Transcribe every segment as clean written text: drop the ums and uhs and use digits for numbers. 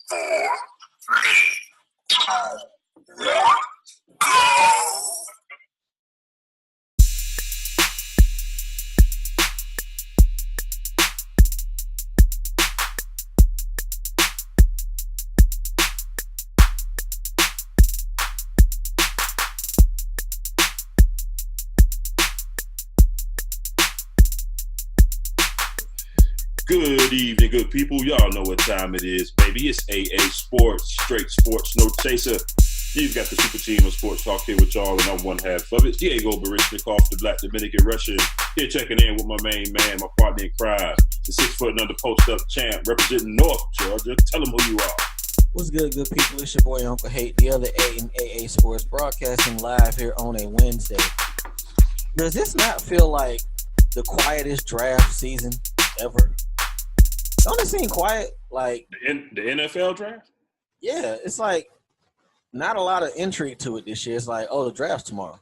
four, three, two, one, go! Good evening, good people. Y'all know what time it is, baby. It's AA Sports, straight sports, no chaser. You've got the super team of sports talk here with y'all, and I'm one half of it. Diego Barishnikov, the Black Dominican Russian, here checking in with my main man, my partner in crime, the 6 foot and under post-up champ, representing North Georgia. Tell them who you are. What's good people? It's your boy Uncle Hate, the other A in AA Sports, broadcasting live here on a Wednesday. Does this not feel like the quietest draft season ever? Don't it seem quiet? Like the NFL draft? Yeah, it's like not a lot of intrigue to it this year. It's like, oh, the draft's tomorrow.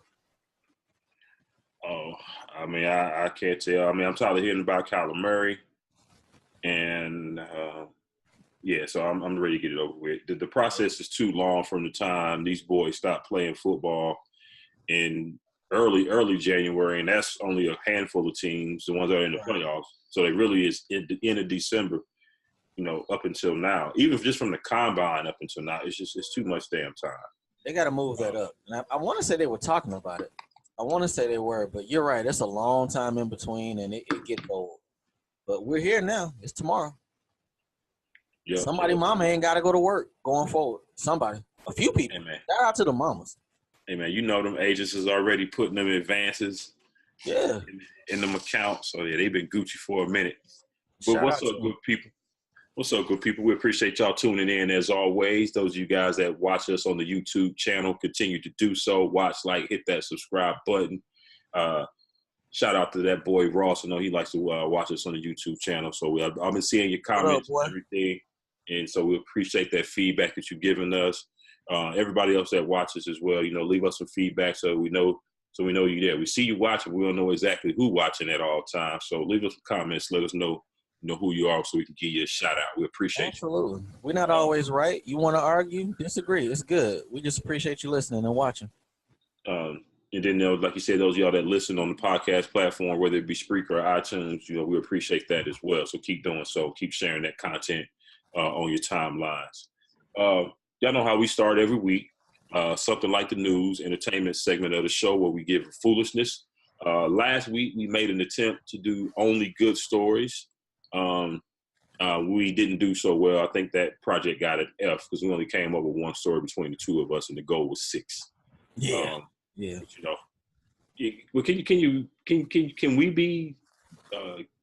Oh, I mean, I can't tell. I mean, I'm tired of hearing about Kyler Murray, and so I'm ready to get it over with. The process is too long from the time these boys stop playing football in early January, and that's only a handful of teams, the ones that are in the playoffs. So it really is at the end of December, up until now. Even if just from the combine up until now, it's too much damn time. They got to move that up. And I want to say they were talking about it. I want to say they were, but you're right. It's a long time in between, and it gets old. But we're here now. It's tomorrow. Yeah. Somebody mama ain't got to go to work going forward. Somebody. A few people. Hey, man. Shout out to the mamas. Hey, man, them agents is already putting them advances in them accounts. So, yeah, they've been Gucci for a minute. But what's up, good people? What's up, good people? We appreciate y'all tuning in as always. Those of you guys that watch us on the YouTube channel, continue to do so. Watch, hit that subscribe button. Shout out to that boy Ross. I know he likes to watch us on the YouTube channel. So I've been seeing your comments and everything. And so we appreciate that feedback that you've given us. Everybody else that watches as well, leave us some feedback so we know you're there. We see you watching. We don't know exactly who watching at all times. So leave us some comments. Let us know who you are so we can give you a shout out. We appreciate Absolutely. You. We're not always right. You want to argue, disagree. It's good. We just appreciate you listening and watching. And then, like you said, those of y'all that listen on the podcast platform, whether it be Spreaker or iTunes, we appreciate that as well. So keep doing so. Keep sharing that content on your timelines. Y'all know how we start every week. Something like the news, entertainment segment of the show where we give foolishness. Last week, we made an attempt to do only good stories. We didn't do so well. I think that project got an F because we only came up with one story between the two of us, and the goal was 6. Yeah. But can we be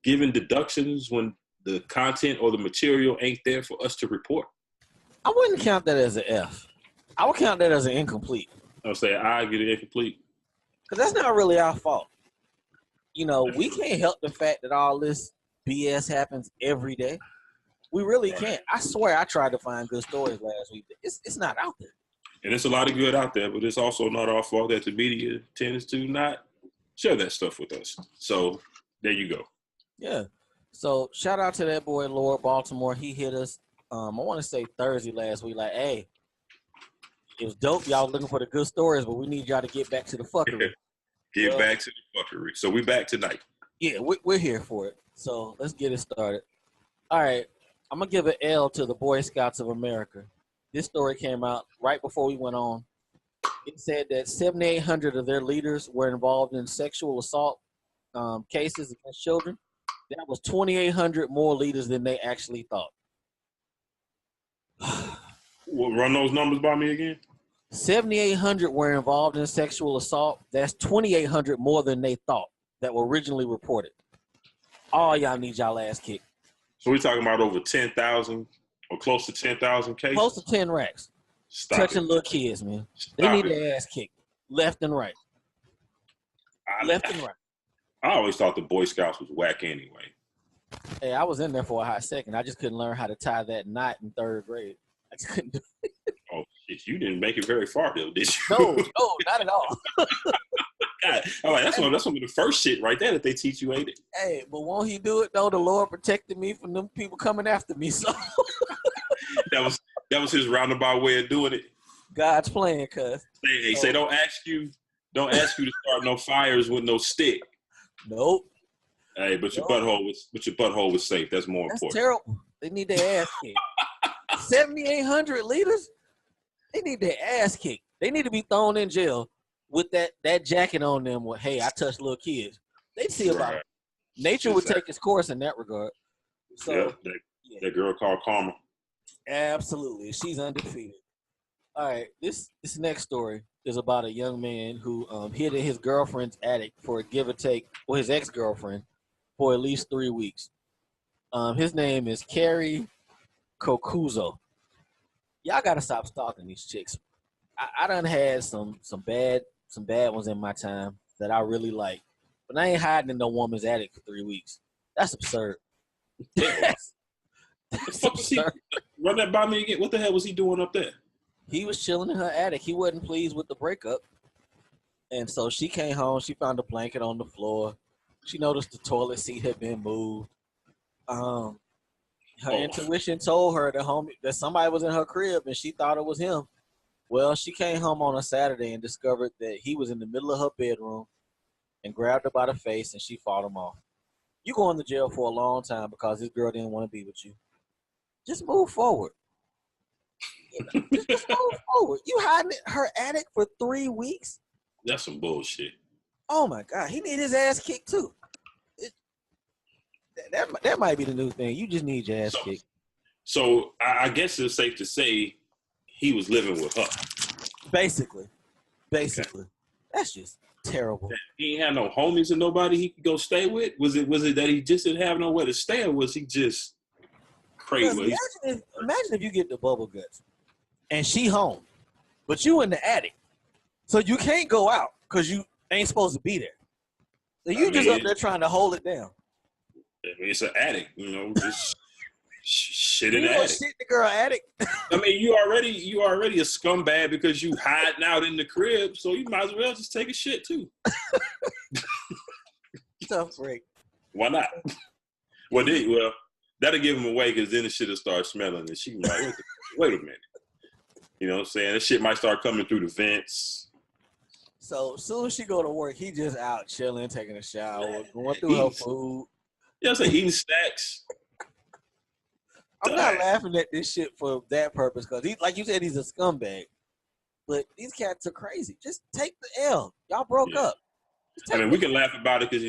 given deductions when the content or the material ain't there for us to report? I wouldn't count that as an F. I would count that as an incomplete. I'll say I get it incomplete. Because that's not really our fault. We can't help the fact that all this BS happens every day. We really can't. I swear I tried to find good stories last week. It's not out there. And it's a lot of good out there, but it's also not our fault that the media tends to not share that stuff with us. So there you go. Yeah. So shout out to that boy, Lord Baltimore. He hit us, I want to say Thursday last week, like, hey, it was dope. Y'all looking for the good stories, but we need y'all to get back to the fuckery. Get back to the fuckery. So we back tonight. Yeah, we're here for it. So let's get it started. All right. I'm going to give an L to the Boy Scouts of America. This story came out right before we went on. It said that 7,800 of their leaders were involved in sexual assault cases against children. That was 2,800 more leaders than they actually thought. Well, run those numbers by me again. 7,800 were involved in sexual assault. That's 2,800 more than they thought that were originally reported. All y'all need y'all ass kicked. So we're talking about over 10,000 or close to 10,000 cases? Close to 10 racks. Touching little kids, man. They need their ass kicked left and right. Left and right. I always thought the Boy Scouts was whack anyway. Hey, I was in there for a hot second. I just couldn't learn how to tie that knot in 3rd grade. I just couldn't do it. Oh, shit. You didn't make it very far, though, did you? No, not at all. God, I'm like, that's one of the first shit right there that they teach you, ain't it? Hey, but won't he do it, though? The Lord protected me from them people coming after me, so. That was That was his roundabout way of doing it. God's plan, cuz. He say, don't ask you to start no fires with no stick. Nope. Hey, but your butthole was safe. That's more important. That's terrible. They need their ass kicked. 7,800 liters. They need their ass kicked. They need to be thrown in jail with that jacket on them. With, hey, I touched little kids. They'd see about it. Nature would take its course in that regard. So that girl called Karma. Absolutely, she's undefeated. All right, this next story is about a young man who hid in his girlfriend's attic for a give or take, or his ex-girlfriend, for at least 3 weeks. His name is Carrie Kokuzo. Y'all gotta stop stalking these chicks. I done had some bad ones in my time that I really like, but I ain't hiding in no woman's attic for 3 weeks. That's absurd. That's absurd. Run that by me again. What the hell was he doing up there? He was chilling in her attic. He wasn't pleased with the breakup. And so she came home. She found a blanket on the floor. She noticed the toilet seat had been moved. Her intuition told her that somebody was in her crib and she thought it was him. Well, she came home on a Saturday and discovered that he was in the middle of her bedroom and grabbed her by the face and she fought him off. You going to jail for a long time because this girl didn't want to be with you. Just move forward. Just move forward. You hiding in her attic for 3 weeks? That's some bullshit. Oh my God, he need his ass kicked too. That might be the new thing. You just need your ass kicked. So I guess it's safe to say he was living with her. Basically. Okay. That's just terrible. He ain't had no homies or nobody he could go stay with. Was it that he just didn't have nowhere to stay, or was he just crazy? Imagine if you get the bubble guts and she home, but you in the attic, so you can't go out because you ain't supposed to be there. So you just up there trying to hold it down. I mean, it's an attic, just shit in the attic. Shit in the girl attic. I mean, you already a scumbag because you hiding out in the crib, so you might as well just take a shit too. Tough break. Why not? Well, that'll give him away because then the shit will start smelling and she can be like, wait a minute. You know what I'm saying? That shit might start coming through the vents. So as soon as she go to work, he just out chilling, taking a shower, going through her food. Yeah, I'm saying eating snacks. I'm not laughing at this shit for that purpose because like you said, he's a scumbag. But these cats are crazy. Just take the L. Y'all broke up. I mean, we can laugh about it because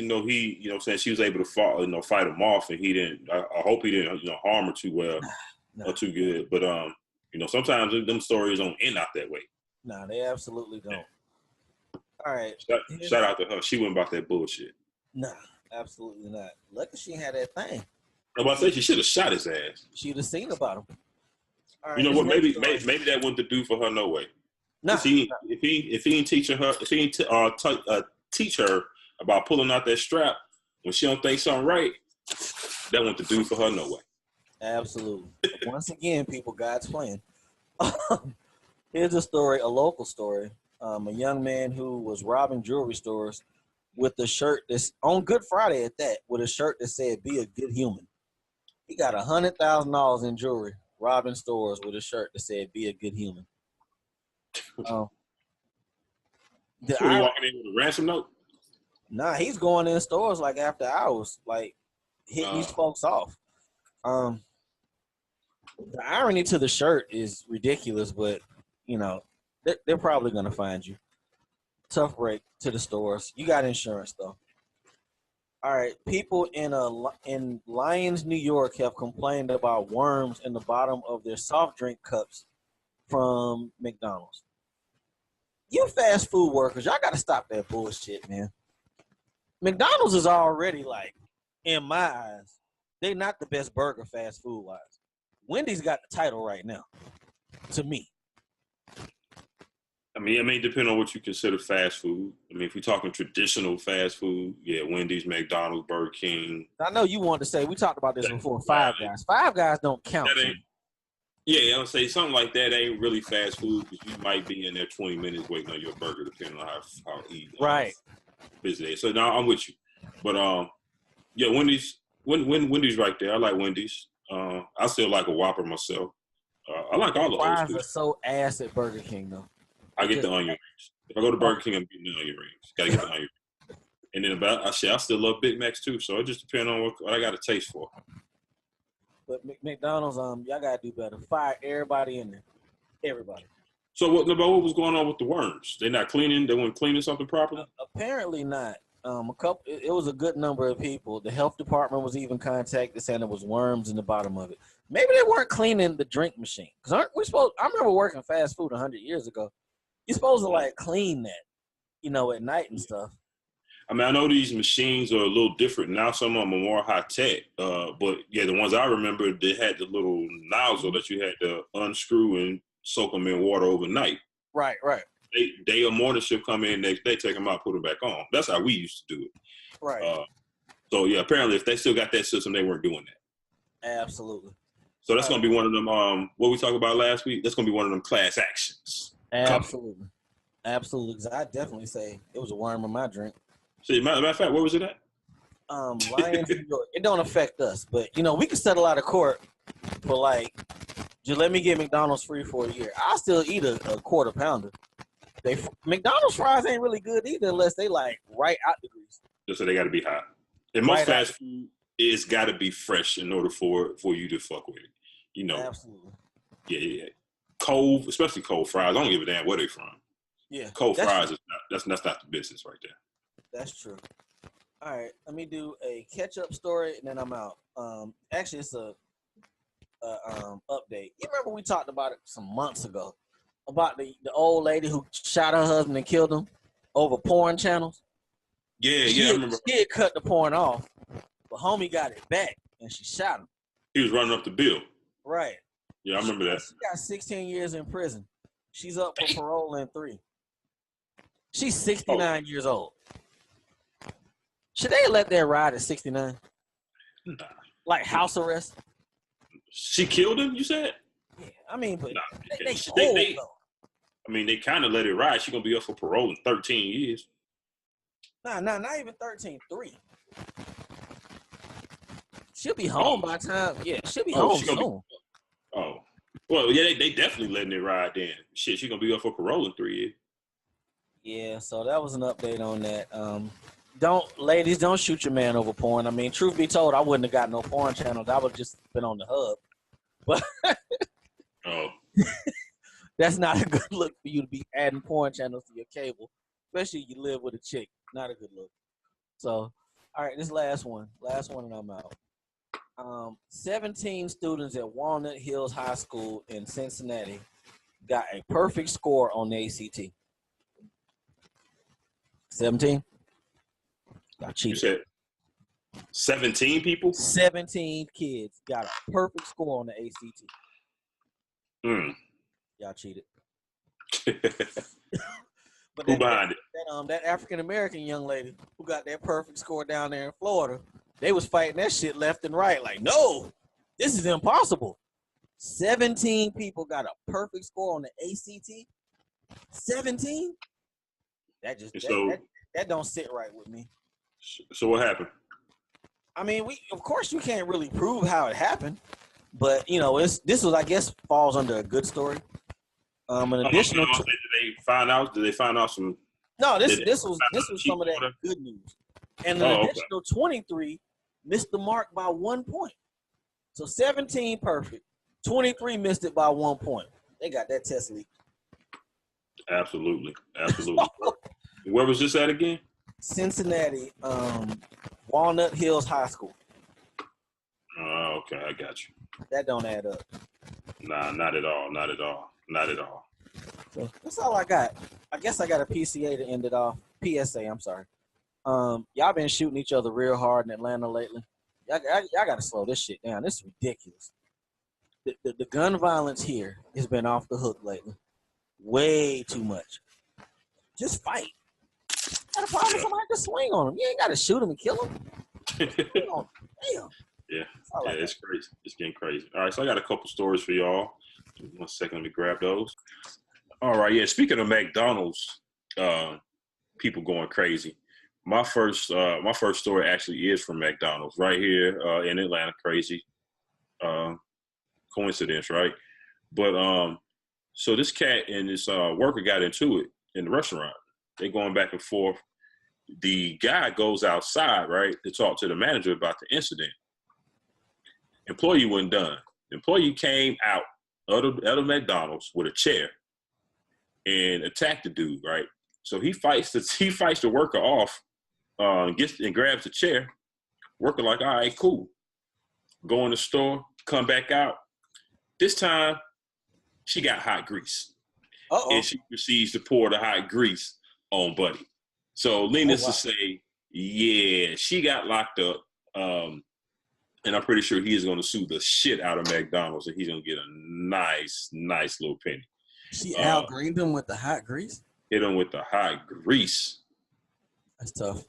she was able to fight him off, and he didn't. I hope he didn't, harm her too well or too good. But sometimes them stories don't end out that way. No, they absolutely don't. Yeah. All right. Shout out to her. She went about that bullshit. Nah, absolutely not. Lucky she had that thing. I'm about to say she should have shot his ass. She'd have seen about him. All right, you know what? Maybe that wasn't the dude for her. No way. Nah. If he didn't teach her about pulling out that strap when she don't think something right, that wasn't the dude for her. No way. Absolutely. Once again, people, God's plan. Here's a story, a local story. A young man who was robbing jewelry stores with a shirt that's on Good Friday at that, with a shirt that said, "Be a good human." He got $100,000 in jewelry, robbing stores with a shirt that said, "Be a good human." So he walking in with a ransom note? Nah, he's going in stores like after hours, like hitting these folks off. The irony to the shirt is ridiculous, but they're probably gonna find you. Tough break to the stores. You got insurance though. All right, people in Lyons, New York, have complained about worms in the bottom of their soft drink cups from McDonald's. You fast food workers, y'all got to stop that bullshit, man. McDonald's is already, like, in my eyes, they're not the best burger fast food wise. Wendy's got the title right now, to me. I mean, depending on what you consider fast food. I mean, if we're talking traditional fast food, yeah, Wendy's, McDonald's, Burger King. I know you wanted to say, we talked about this before, Five Guys. Five Guys don't count. Yeah, I would say something like that ain't really fast food because you might be in there 20 minutes waiting on your burger, depending on how easy. Right. Busy day. So now I'm with you. But Wendy's right there. I like Wendy's. I still like a Whopper myself. I like all the old Fries school. are so ass at Burger King though. I get the onion rings. If I go to Burger King, I'm getting the onion rings. Gotta get the onion rings. And then I still love Big Macs too. So it just depends on what I got a taste for. But McDonald's, y'all gotta do better. Fire everybody in there. Everybody. So what was going on with the worms? They're not cleaning. They weren't cleaning something properly. Apparently not. It was a good number of people. The health department was even contacted saying there was worms in the bottom of it. Maybe they weren't cleaning the drink machine. Cause aren't we supposed? I remember working fast food 100 years ago. You're supposed to like clean that, at night and stuff. I mean, I know these machines are a little different now. Some of them are more high tech. But yeah, the ones I remember, they had the little nozzle that you had to unscrew and soak them in water overnight. Right. Day or morning shift come in next day, take them out, put them back on. That's how we used to do it. Right. So yeah, apparently if they still got that system, they weren't doing that. Absolutely. So that's gonna be one of them. What we talked about last week. That's gonna be one of them class actions. Absolutely. Absolutely. Because I definitely say it was a worm in my drink. See, matter of fact, where was it at? Lions, New York. It don't affect us, but we can settle out of court for like, just let me get McDonald's free for a year. I'll still eat a quarter pounder. McDonald's fries ain't really good either unless they like right out the grease. Just so they got to be hot. And most fast food is got to be fresh in order for you to fuck with it. Absolutely. Yeah. Cold, especially cold fries. I don't give a damn where they from. Yeah. Cold fries that's not the business right there. That's true. All right, let me do a catch-up story and then I'm out. Actually, it's a update. You remember we talked about it some months ago about the old lady who shot her husband and killed him over porn channels? Yeah, I remember. She had cut the porn off, but homie got it back and she shot him. He was running up the bill. Right. Yeah, I remember that. She got 16 years in prison. She's up for parole in 3. She's 69 years old. Should they let that ride at 69? Nah. Like house arrest? She killed him, you said? Yeah, I mean, but they I mean, they kind of let it ride. She's going to be up for parole in 13 years. Nah, not even 13, 3. She'll be home by the time. Yeah, she'll be home soon. Well, yeah, they definitely letting it ride then. Shit, she's going to be up for parole in 3 years. Yeah, so that was an update on that. Ladies, don't shoot your man over porn. I mean, truth be told, I wouldn't have got no porn channels. I would have just been on the hub. But that's not a good look for you to be adding porn channels to your cable, especially if you live with a chick. Not a good look. So, all right, this last one and I'm out. 17 students at Walnut Hills High School in Cincinnati got a perfect score on the ACT. 17? Got cheated. You said 17 people? 17 kids got a perfect score on the ACT. Y'all cheated. But who behind it? That African-American young lady who got that perfect score down there in Florida, they was fighting that shit left and right. Like, no, this is impossible. 17 people got a perfect score on the ACT. 17? That don't sit right with me. So what happened? I mean, of course you can't really prove how it happened, but this was, I guess, falls under a good story. An additional. Did they find out some? No, this was some of that good news. And an additional 23 missed the mark by 1 point. So 17 perfect, 23 missed it by 1 point. They got that test leaked. Absolutely. Where was this at again? Cincinnati, Walnut Hills High School. Oh, okay, I got you. That don't add up. Nah, not at all. So that's all I got. I guess I got a PCA to end it off. PSA, I'm sorry. Y'all been shooting each other real hard in Atlanta lately. Y'all got to slow this shit down. This is ridiculous. The gun violence here has been off the hook lately. Way too much. Just fight. Got a problem? Somebody just swing on him. You ain't got to shoot him and kill him. Damn. Yeah, it's crazy. It's getting crazy. All right, so I got a couple stories for y'all. 1 second, let me grab those. All right, yeah. Speaking of McDonald's, people going crazy. My first story actually is from McDonald's right here in Atlanta. Crazy coincidence, right? But so this cat and this worker got into it in the restaurant. They going back and forth. The guy goes outside, right, to talk to the manager about the incident. Employee wasn't done. Employee came out of the McDonald's with a chair and attacked the dude, right? So he fights the worker off, gets and grabs the chair. Worker like, all right, cool. Go in the store, come back out. This time, she got hot grease. And she proceeds to pour the hot grease on Buddy. So needless to say, yeah, she got locked up. And I'm pretty sure he is going to sue the shit out of McDonald's, and he's going to get a nice little penny. She out-greened him with the hot grease? Hit him with the hot grease. That's tough.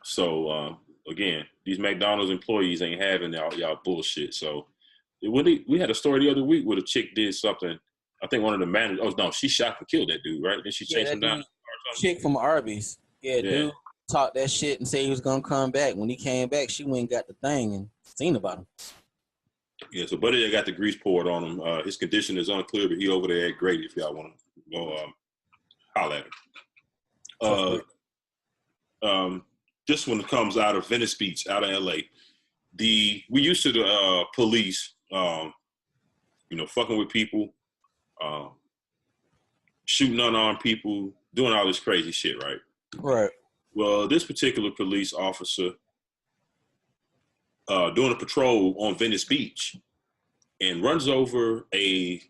So again, these McDonald's employees ain't having y'all bullshit. So we had a story the other week where the chick did something. I think one of the managers. Oh no, she shot and killed that dude, right? Then she chased him down. Chick from Arby's. Yeah, dude talked that shit and said he was gonna come back. When he came back, she went and got the thing and seen about him. Yeah, so Buddy got the grease poured on him. His condition is unclear, but he over there at Grady if y'all want to go holler at him. This one comes out of Venice Beach, out of LA. We used to the police, fucking with people, shooting unarmed people, doing all this crazy shit, right? Right. Well, this particular police officer doing a patrol on Venice Beach and runs over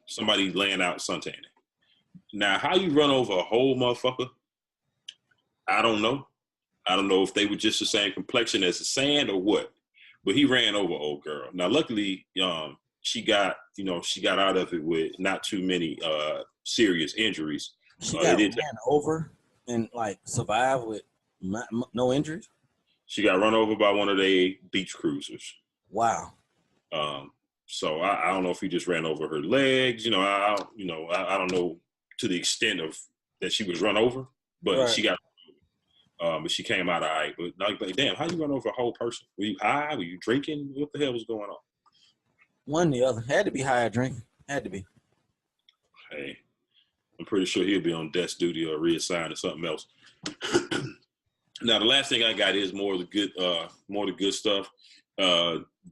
somebody laying out suntanning. Now, how you run over a whole motherfucker, I don't know. I don't know if they were just the same complexion as the sand or what, but he ran over an old girl. Now, luckily, she got out of it with not too many serious injuries. She got ran over and survived with no injuries. She got run over by one of their beach cruisers. Wow. So I don't know if he just ran over her legs. I don't know to the extent of that she was run over, but she got. But she came out all right. But damn, how you run over a whole person? Were you high? Were you drinking? What the hell was going on? One or the other. Had to be high or drinking. Had to be. Hey, I'm pretty sure he'll be on desk duty or reassigned to something else. Now, the last thing I got is more of the good stuff.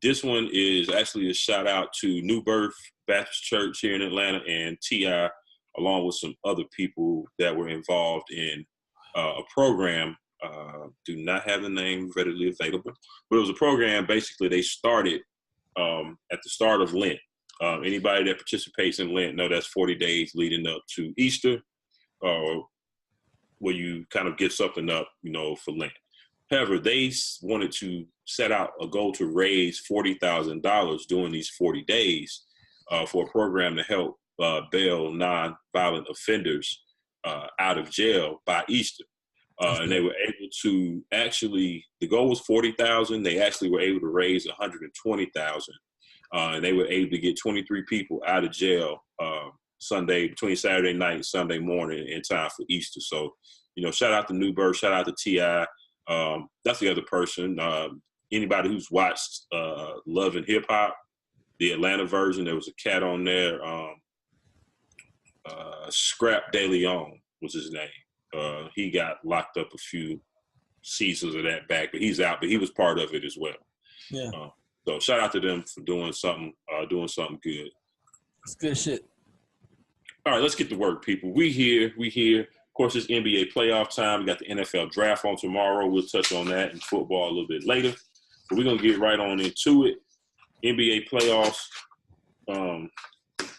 This one is actually a shout out to New Birth Baptist Church here in Atlanta and T.I., along with some other people that were involved in a program. Do not have the name readily available, but it was a program. Basically, they started at the start of Lent. Anybody that participates in Lent know that's 40 days leading up to Easter, where you kind of get something up, for Lent. However, they wanted to set out a goal to raise $40,000 during these 40 days for a program to help bail non-violent offenders out of jail by Easter. And they were able to the goal was 40,000. They actually were able to raise 120,000. And they were able to get 23 people out of jail between Saturday night and Sunday morning in time for Easter. So, shout out to New Birth, shout out to T.I. That's the other person. Anybody who's watched Love and Hip Hop, the Atlanta version, there was a cat on there. Scrap De Leon was his name. He got locked up a few seasons of that back, but he's out. But he was part of it as well. Yeah. So shout out to them for doing something good. It's good shit. All right, let's get to work, people. We here. Of course, it's NBA playoff time. We got the NFL draft on tomorrow. We'll touch on that and football a little bit later. But we're gonna get right on into it. NBA playoffs.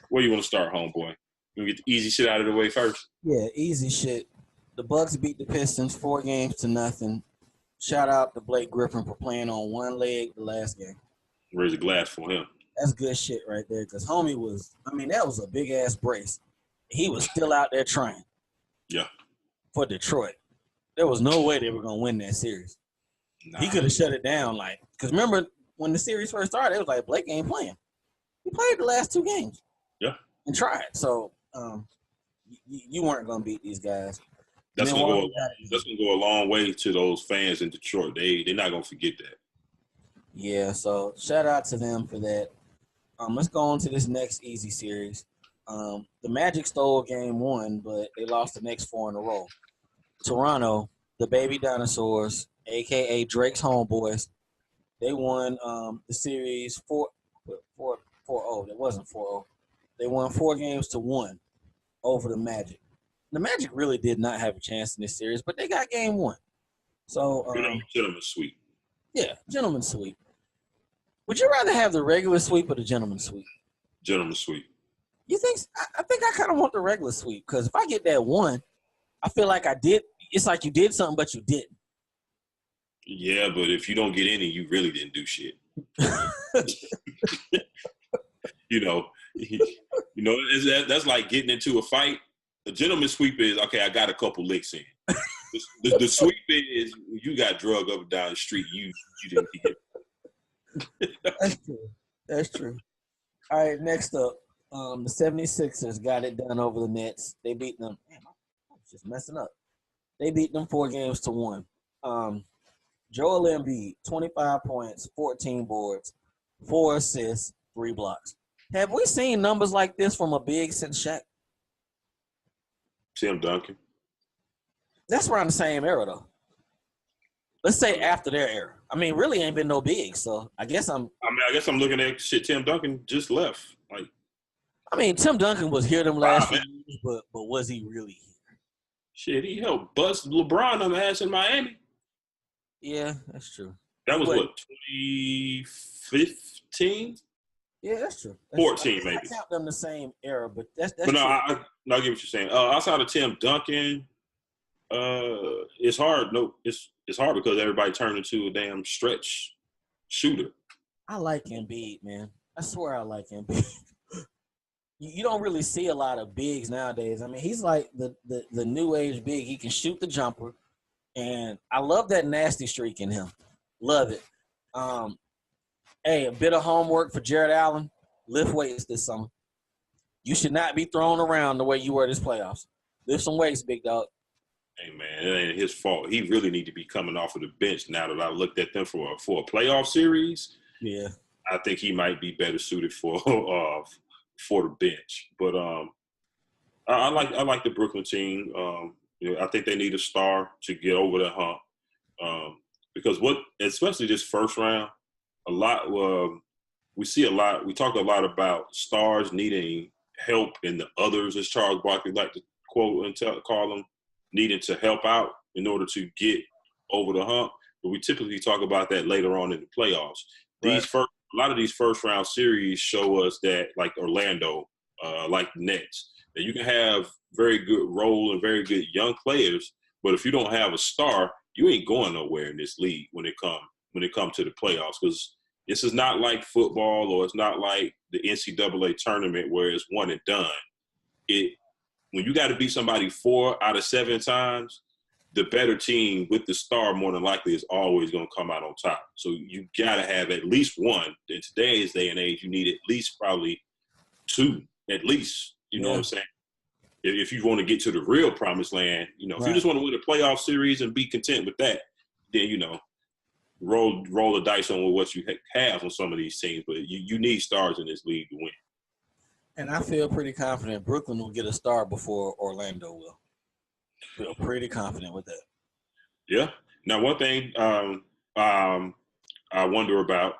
Where you want to start, homeboy? You want to get the easy shit out of the way first? Yeah, easy shit. The Bucks beat the Pistons 4-0. Shout out to Blake Griffin for playing on one leg the last game. Raise a glass for him. That's good shit right there because homie that was a big-ass brace. He was still out there trying. Yeah. For Detroit. There was no way they were going to win that series. Nah. He could have shut it down because remember when the series first started, it was like Blake ain't playing. He played the last 2 games. Yeah. And tried. So you weren't going to beat these guys. That's gonna go a long way to those fans in Detroit. They're not gonna forget that. Yeah, so shout out to them for that. Let's go on to this next easy series. The Magic stole game one, but they lost the next four in a row. Toronto, the Baby Dinosaurs, aka Drake's homeboys, they won the series 4-0. It wasn't 4-0. They won 4-1 over the Magic. The Magic really did not have a chance in this series, but they got game one. So, gentleman's sweep. Yeah, gentleman's sweep. Would you rather have the regular sweep or the gentleman's sweep? Gentleman's sweep. You think? I think I kind of want the regular sweep because if I get that one, I feel like I did. It's like you did something, but you didn't. Yeah, but if you don't get any, you really didn't do shit. That's like getting into a fight. The gentleman's sweep is, okay, I got a couple licks in. The sweep is you got drug up and down the street. You didn't get it. That's true. All right, next up, the 76ers got it done over the Nets. They beat them. Damn, I'm just messing up. They beat them 4-1. Joel Embiid, 25 points, 14 boards, 4 assists, 3 blocks. Have we seen numbers like this from a big since Shaq? Tim Duncan. That's around the same era, though. Let's say after their era. I mean, really ain't been no big, so I guess I'm looking at shit. Tim Duncan just left. Tim Duncan was here them last few years, but was he really here? Shit, he helped bust LeBron on the ass in Miami. Yeah, that's true. That was 2015? Yeah, that's true. 14, maybe. I count them the same era, but that's but no, I get what you're saying. Outside of Tim Duncan, it's hard. No, it's hard because everybody turned into a damn stretch shooter. I like Embiid, man. I swear I like Embiid. You don't really see a lot of bigs nowadays. I mean, he's like the new age big. He can shoot the jumper, and I love that nasty streak in him. Love it. Hey, a bit of homework for Jared Allen. Lift weights this summer. You should not be thrown around the way you were this playoffs. Lift some weights, big dog. Hey, man, it ain't his fault. He really need to be coming off of the bench now that I looked at them for a playoff series. Yeah. I think he might be better suited for the bench. But I like the Brooklyn team. I think they need a star to get over the hump. Because especially this first round, we see a lot. We talk a lot about stars needing help and the others, as Charles Barkley like to quote and call them, needing to help out in order to get over the hump. But we typically talk about that later on in the playoffs. Right. A lot of these first round series show us that, like Orlando, like the Nets, that you can have very good role and very good young players, but if you don't have a star, you ain't going nowhere in this league when it comes to the playoffs, because this is not like football, or it's not like the NCAA tournament where it's one and done. When you got to beat somebody 4 out of 7 times, the better team with the star more than likely is always going to come out on top. So you got to have at least one. In today's day and age, you need at least probably 2, at least. You know what I'm saying? If you want to get to the real promised land, if you just want to win a playoff series and be content with that, then, roll the dice on what you have on some of these teams. But you need stars in this league to win. And I feel pretty confident Brooklyn will get a star before Orlando will. Feel pretty confident with that. Yeah. Now, one thing I wonder about,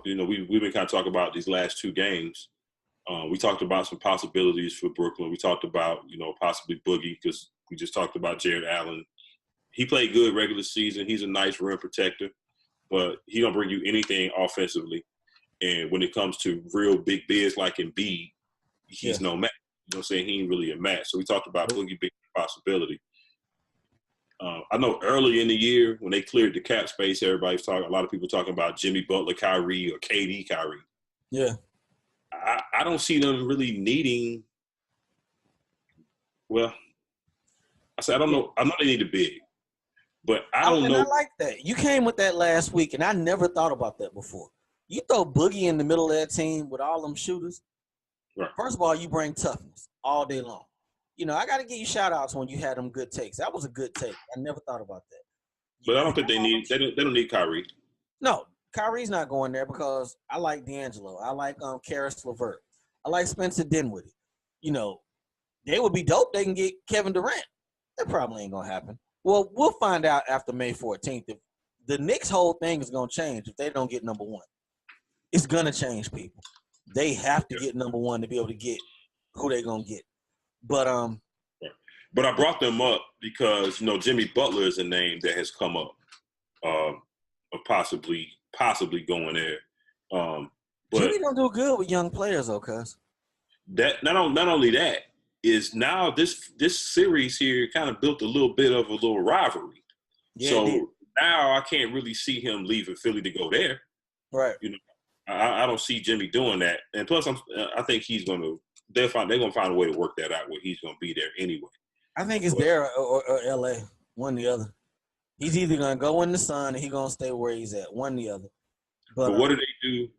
we've been kind of talking about these last 2 games. We talked about some possibilities for Brooklyn. We talked about, possibly Boogie, because we just talked about Jared Allen. He played good regular season. He's a nice rim protector, but he don't bring you anything offensively. And when it comes to real big bigs like Embiid, he's no match. You know what I'm saying? He ain't really a match. So we talked about Boogie being a possibility. I know early in the year when they cleared the cap space, a lot of people talking about Jimmy Butler, Kyrie, or KD, Kyrie. Yeah. I don't see them really needing. Well, I don't know. I know they need a big, but I don't know. I like that. You came with that last week, and I never thought about that before. You throw Boogie in the middle of that team with all them shooters. Right. First of all, you bring toughness all day long. I got to give you shout-outs when you had them good takes. That was a good take. I never thought about that. But I don't think they don't need Kyrie. No, Kyrie's not going there because I like D'Angelo. I like Karis LeVert. I like Spencer Dinwiddie. You know, they would be dope. They can get Kevin Durant. That probably ain't gonna happen. Well, we'll find out after May 14th. If the Knicks' whole thing is gonna change if they don't get number one. It's gonna change, people. They have to get number one to be able to get who they gonna get. But I brought them up because Jimmy Butler is a name that has come up of possibly going there. But Jimmy don't do good with young players, though, cuz. That not only that is now this series here kind of built a little bit of a little rivalry. Yeah, so now I can't really see him leaving Philly to go there. Right. I don't see Jimmy doing that. And plus, I think he's they're gonna find a way to work that out where he's gonna be there anyway. I think it's there or LA, one or the other. He's either gonna go in the sun or he's gonna stay where he's at, one or the other. But what do they do?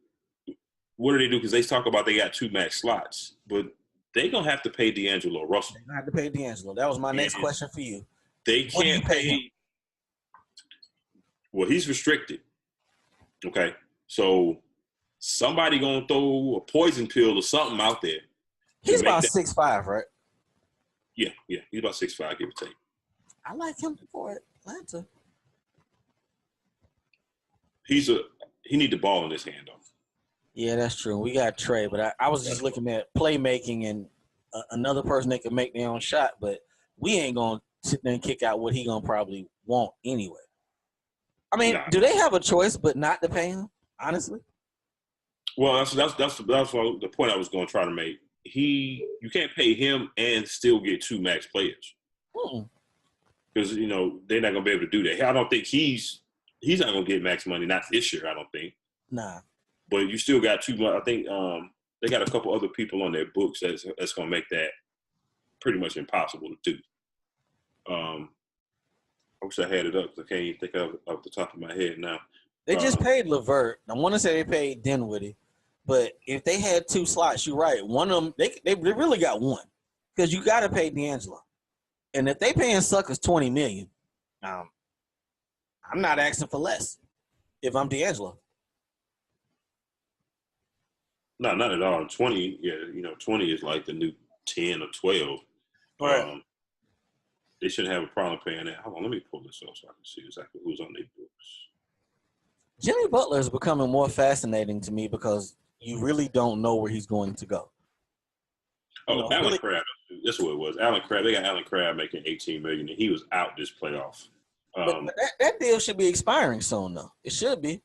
What do they do? Because they talk about they got 2 max slots, but they're gonna have to pay D'Angelo Russell. They're gonna have to pay D'Angelo. That was my next question for you. They can't pay him. Well, he's restricted. Okay, so somebody gonna throw a poison pill or something out there. He's about 6'5", right? Yeah, he's about 6'5", give or take. I like him for Atlanta. He need the ball in his hand, though. Yeah, that's true. We got Trey, but I was just looking at playmaking and another person that can make their own shot, but we ain't going to sit there and kick out what he going to probably want anyway. I mean, do they have a choice but not to pay him, honestly? Well, that's the point I was going to try to make. You can't pay him and still get 2 max players. Because, they're not going to be able to do that. I don't think he's not going to get max money, not this year, I don't think. Nah. But you still got 2 months. I think they got a couple other people on their books that's going to make that pretty much impossible to do. I wish I had it up because I can't even think of it off the top of my head now. They just paid LeVert. I want to say they paid Dinwiddie. But if they had 2 slots, you're right. One of them, they really got one. Because you got to pay D'Angelo. And if they paying suckers $20 million, I'm not asking for less if I'm D'Angelo. No, not at all. 20, 20 is like the new 10 or 12. Right. They shouldn't have a problem paying that. Hold on, let me pull this up so I can see exactly who's on their books. Jimmy Butler is becoming more fascinating to me because you really don't know where he's going to go. Oh, Alan Crabb. That's what it was. Alan Crabb. They got Alan Crabb making $18 million, and he was out this playoff. But that deal should be expiring soon, though. It should be.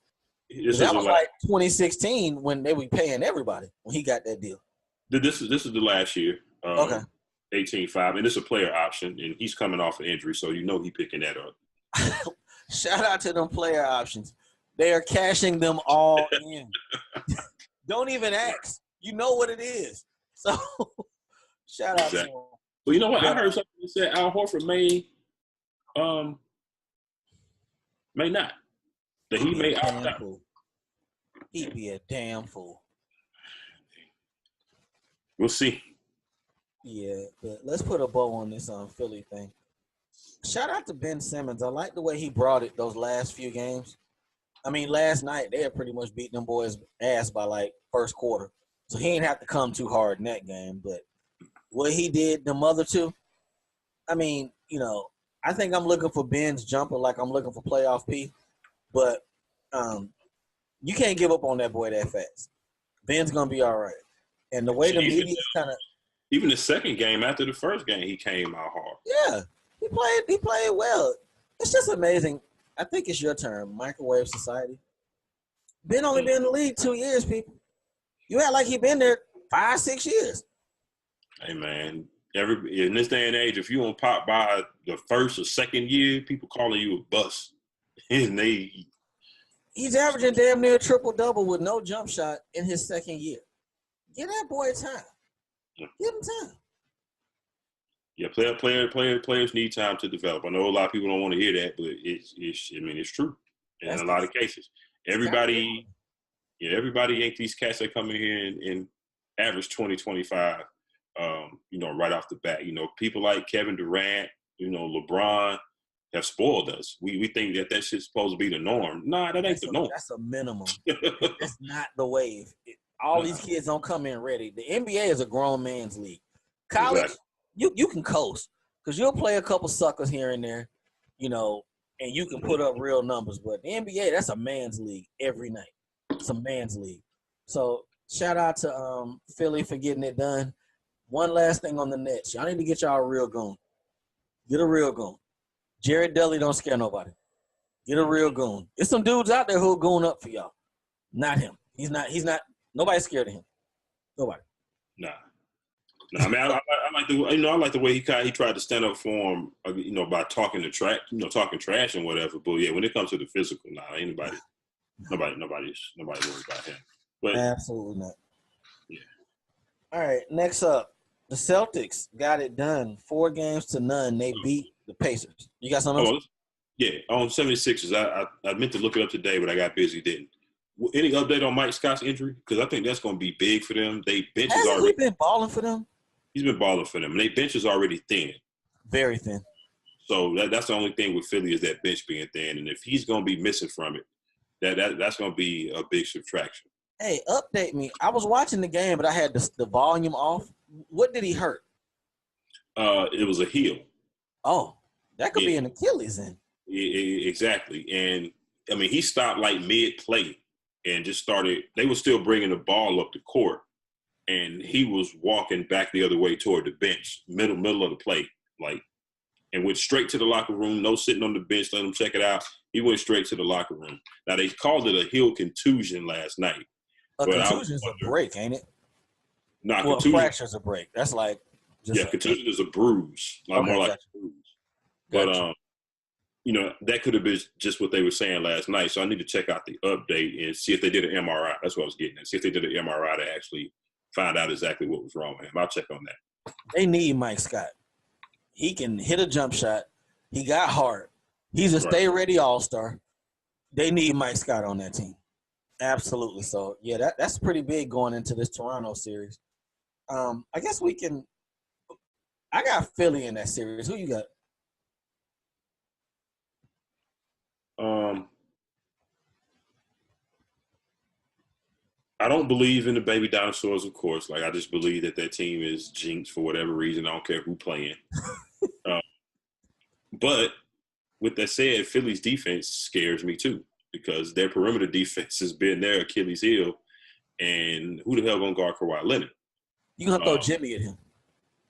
That was like 2016 when they were paying everybody when he got that deal. This is the last year. Okay. 18-5, and it's a player option, and he's coming off an injury, so he picking that up. Shout out to them player options. They are cashing them all in. Don't even ask. You know what it is. So, shout out to them. Well, you know what? I heard something that said Al Horford may not. That he may opt out. He'd be a damn fool. We'll see. Yeah, but let's put a bow on this Philly thing. Shout out to Ben Simmons. I like the way he brought it those last few games. I mean, last night they had pretty much beat them boys' ass by like first quarter. So he ain't have to come too hard in that game. But what he did, them other two, I mean, I think I'm looking for Ben's jumper like I'm looking for playoff P. But you can't give up on that boy that fast. Ben's going to be all right. And the way the media kind of – even the second game after the first game, he came out hard. Yeah, he played well. It's just amazing. I think it's your turn, Microwave Society. Ben only been in the league 2 years, people. You act like he been there 5-6 years. Hey, man. In this day and age, if you don't pop by the first or second year, people calling you a bust. And he's averaging damn near triple-double with no jump shot in his second year. Give that boy time. Give him time. Yeah, players need time to develop. I know a lot of people don't want to hear that, but it's true. In a lot of cases. Everybody ain't these cats that come in here and average 20, 25, right off the bat. People like Kevin Durant, LeBron, have spoiled us. We think that shit's supposed to be the norm. Nah, that ain't the norm. That's a minimum. That's not the wave. All these kids don't come in ready. The NBA is a grown man's league. College, Exactly. you can coast because you'll play a couple suckers here and there, you know, and you can put up real numbers. But the NBA, that's a man's league every night. It's a man's league. So shout out to Philly for getting it done. One last thing on the Nets. Y'all need to get y'all a real goon. Get a real goon. Jared Dudley don't scare nobody. Get a real goon. There's some dudes out there who'll goon up for y'all. Not him. He's not. Nobody's scared of him. Nobody. Nah. I mean, I like the way he tried to stand up for him, by talking trash and whatever. But yeah, when it comes to the physical, ain't nobody's worried about him. But absolutely not. Yeah. All right, next up, the Celtics got it done. 4-0. They beat the Pacers. You got something else? Yeah, on 76ers. I meant to look it up today, but I got busy. Didn't. Any update on Mike Scott's injury? Because I think that's going to be big for them. Hasn't he been balling for them? He's been balling for them. And their bench is already thin. Very thin. So that's the only thing with Philly is that bench being thin. And if he's going to be missing from it, that's going to be a big subtraction. Hey, update me. I was watching the game, but I had the volume off. What did he hurt? It was a heel. Oh, that could be an Achilles then. Exactly. And, I mean, he stopped like mid-play and just started – they were still bringing the ball up the court. And he was walking back the other way toward the bench, middle of the play, and went straight to the locker room. No sitting on the bench, let him check it out. He went straight to the locker room. Now they called it a heel contusion last night. Contusion's a break, ain't it? No, contusion. Fracture's a break. That's like contusion is a bruise, more like a bruise. But that could have been just what they were saying last night. So I need to check out the update and see if they did an MRI. That's what I was getting at. See if they did an MRI to actually find out exactly what was wrong with him. I'll check on that. They need Mike Scott. He can hit a jump shot. He got hard. He's a stay-ready all-star. They need Mike Scott on that team. Absolutely. So, yeah, that's pretty big going into this Toronto series. I guess we can – I got Philly in that series. Who you got? I don't believe in the baby dinosaurs, of course. I just believe that team is jinxed for whatever reason. I don't care who playing. But with that said, Philly's defense scares me too because their perimeter defense has been their Achilles heel. And who the hell going to guard Kawhi Leonard? You going to throw Jimmy at him.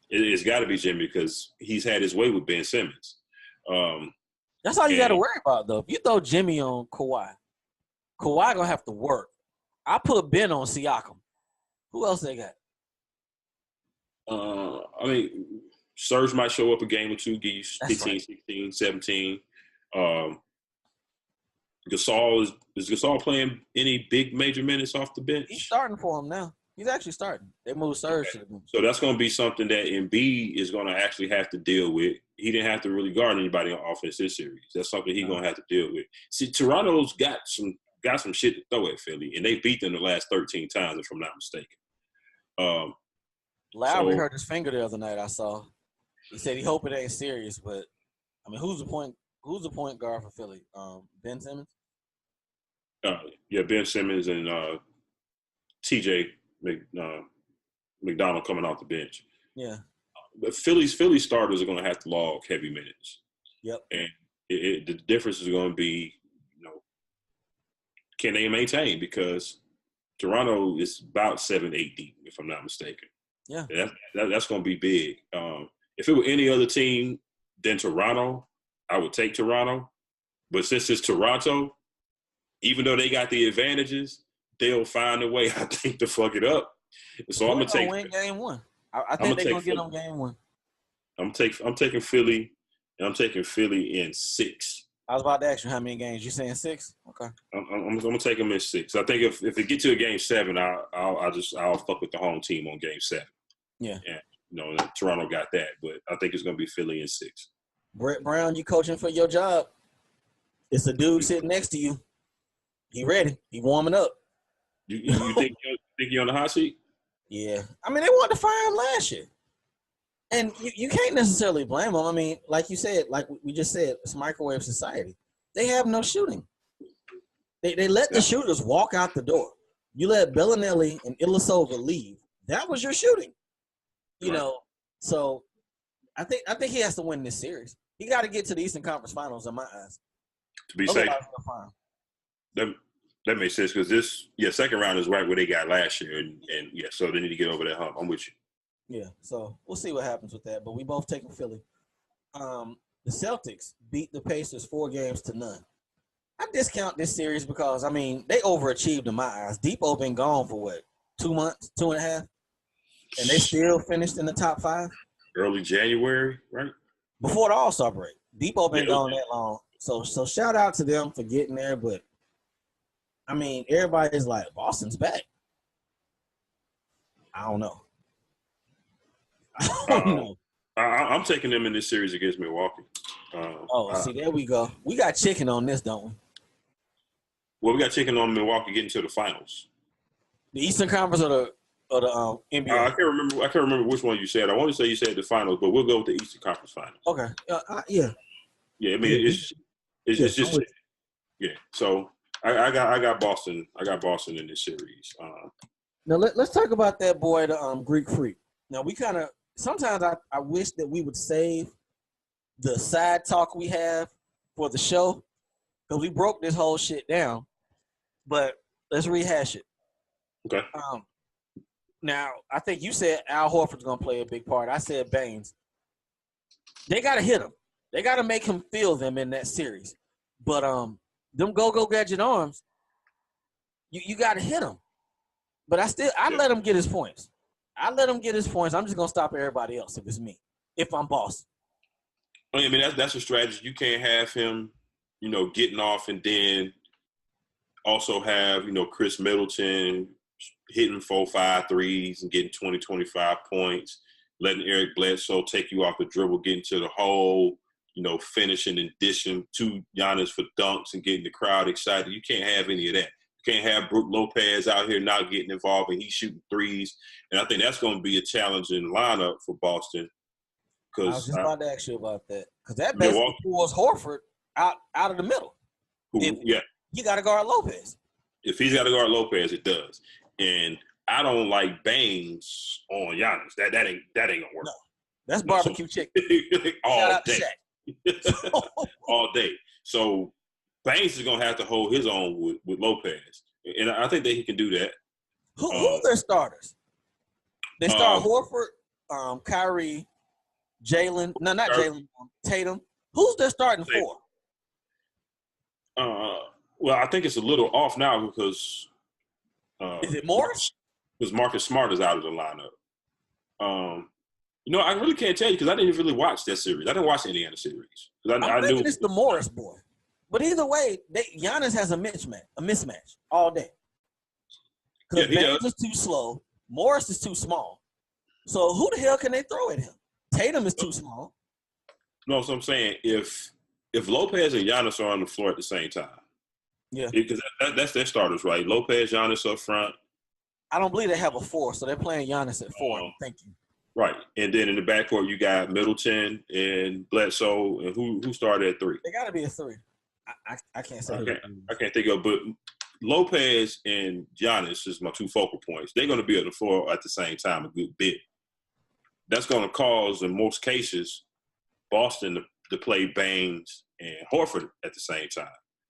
It's got to be Jimmy because he's had his way with Ben Simmons. That's all you got to worry about, though. If you throw Jimmy on Kawhi going to have to work. I put Ben on Siakam. Who else they got? I mean, Serge might show up a game or two, give you 15, 16, 17. Gasol is Gasol playing any big major minutes off the bench? He's starting for him now. He's actually starting. They moved Serge to the bench. So that's going to be something that Embiid is going to actually have to deal with. He didn't have to really guard anybody on offense this series. That's something he's going to have to deal with. See, Toronto's got some shit to throw at Philly, and they beat them the last 13 times, if I'm not mistaken. Lowry hurt his finger the other night, I saw. He said he hope it ain't serious, but I mean, who's the point guard for Philly? Ben Simmons? Ben Simmons and TJ McDonald coming off the bench. Yeah. But Philly starters are going to have to log heavy minutes. Yep. And the difference is going to be, can they maintain? Because Toronto is about 7-8 deep, if I'm not mistaken. Yeah. That's going to be big. If it were any other team than Toronto, I would take Toronto. But since it's Toronto, even though they got the advantages, they'll find a way, I think, to fuck it up. So I'm gonna win game one. I think they're gonna get on game one. I'm taking Philly, and I'm taking Philly in 6. I was about to ask you how many games. You saying 6? Okay. I'm gonna take them in 6. I think if it get to a game 7, I'll fuck with the home team on game 7. Yeah. And Toronto got that, but I think it's gonna be Philly in 6. Brett Brown, you coaching for your job? It's a dude sitting next to you. He ready. He warming up. You think you're on the hot seat? Yeah. I mean, they wanted to fire him last year. And you can't necessarily blame them. I mean, like you said, like we just said, it's microwave society. They have no shooting. They let the shooters walk out the door. You let Bellinelli and Ilisova leave. That was your shooting. You know, so I think he has to win this series. He got to get to the Eastern Conference Finals in my eyes. To be safe. That makes sense because this second round is right where they got last year, and so they need to get over that hump. I'm with you. Yeah, so we'll see what happens with that. But we both taking Philly. The Celtics beat the Pacers 4-0. I discount this series because, I mean, they overachieved in my eyes. Depot been gone for what, 2 months, 2.5? And they still finished in the top 5? Early January, right? Before the All-Star break. Depot been gone that long. So shout out to them for getting there. But, I mean, everybody's like, Boston's back. I don't know. I'm taking them in this series against Milwaukee. See, there we go. We got chicken on this, don't we? Well, we got chicken on Milwaukee getting to the finals. The Eastern Conference or the NBA? I can't remember which one you said. I want to say you said the finals, but we'll go with the Eastern Conference Finals. Okay. Yeah. Yeah. I mean, it's just yeah. So I got Boston. I got Boston in this series. Now let's talk about that boy, the Greek Freak. Now we kind of sometimes I wish that we would save the side talk we have for the show because we broke this whole shit down. But let's rehash it. Okay. Now I think you said Al Horford's gonna play a big part. I said Baines. They gotta hit him. They gotta make him feel them in that series. But them go gadget arms, you gotta hit him. But I let him get his points. I'm just gonna stop everybody else if it's me. If I'm boss. I mean that's a strategy. You can't have him, getting off and then also have, Chris Middleton hitting 4-5 threes and getting 20, 25 points, letting Eric Bledsoe take you off the dribble, getting to the hole, finishing and dishing to Giannis for dunks and getting the crowd excited. You can't have any of that. You can't have Brook Lopez out here not getting involved and he's shooting threes. And I think that's going to be a challenging lineup for Boston. I was just about to ask you about that. Because that basically pulls Horford out of the middle. You got to guard Lopez. If he's got to guard Lopez, it does. And I don't like Baines on Giannis. That ain't gonna work. No, that's barbecue chicken. All day. All day. So Baines is gonna have to hold his own with Lopez, and I think that he can do that. Who's their starters? They start Horford, Kyrie, Jalen. No, not Jalen. Tatum. Who's their starting four? Well, I think it's a little off now because. Is it Morris? Because Marcus Smart is out of the lineup. I really can't tell you because I didn't really watch that series. I didn't watch the Indiana series. I knew it's the Morris boy. But either way, Giannis has a mismatch all day. Because Baines is too slow. Morris is too small. So who the hell can they throw at him? Tatum is too small. No, so I'm saying if Lopez and Giannis are on the floor at the same time, because that's their starters, right? Lopez, Giannis up front. I don't believe they have a 4, so they're playing Giannis at 4. I'm thinking. Right, and then in the backcourt you got Middleton and Bledsoe, and who started at 3? They got to be a 3. I can't say. I can't think of, but Lopez and Giannis is my 2 focal points. They're going to be on the floor at the same time a good bit. That's going to cause, in most cases, Boston to play Baines and Horford at the same time.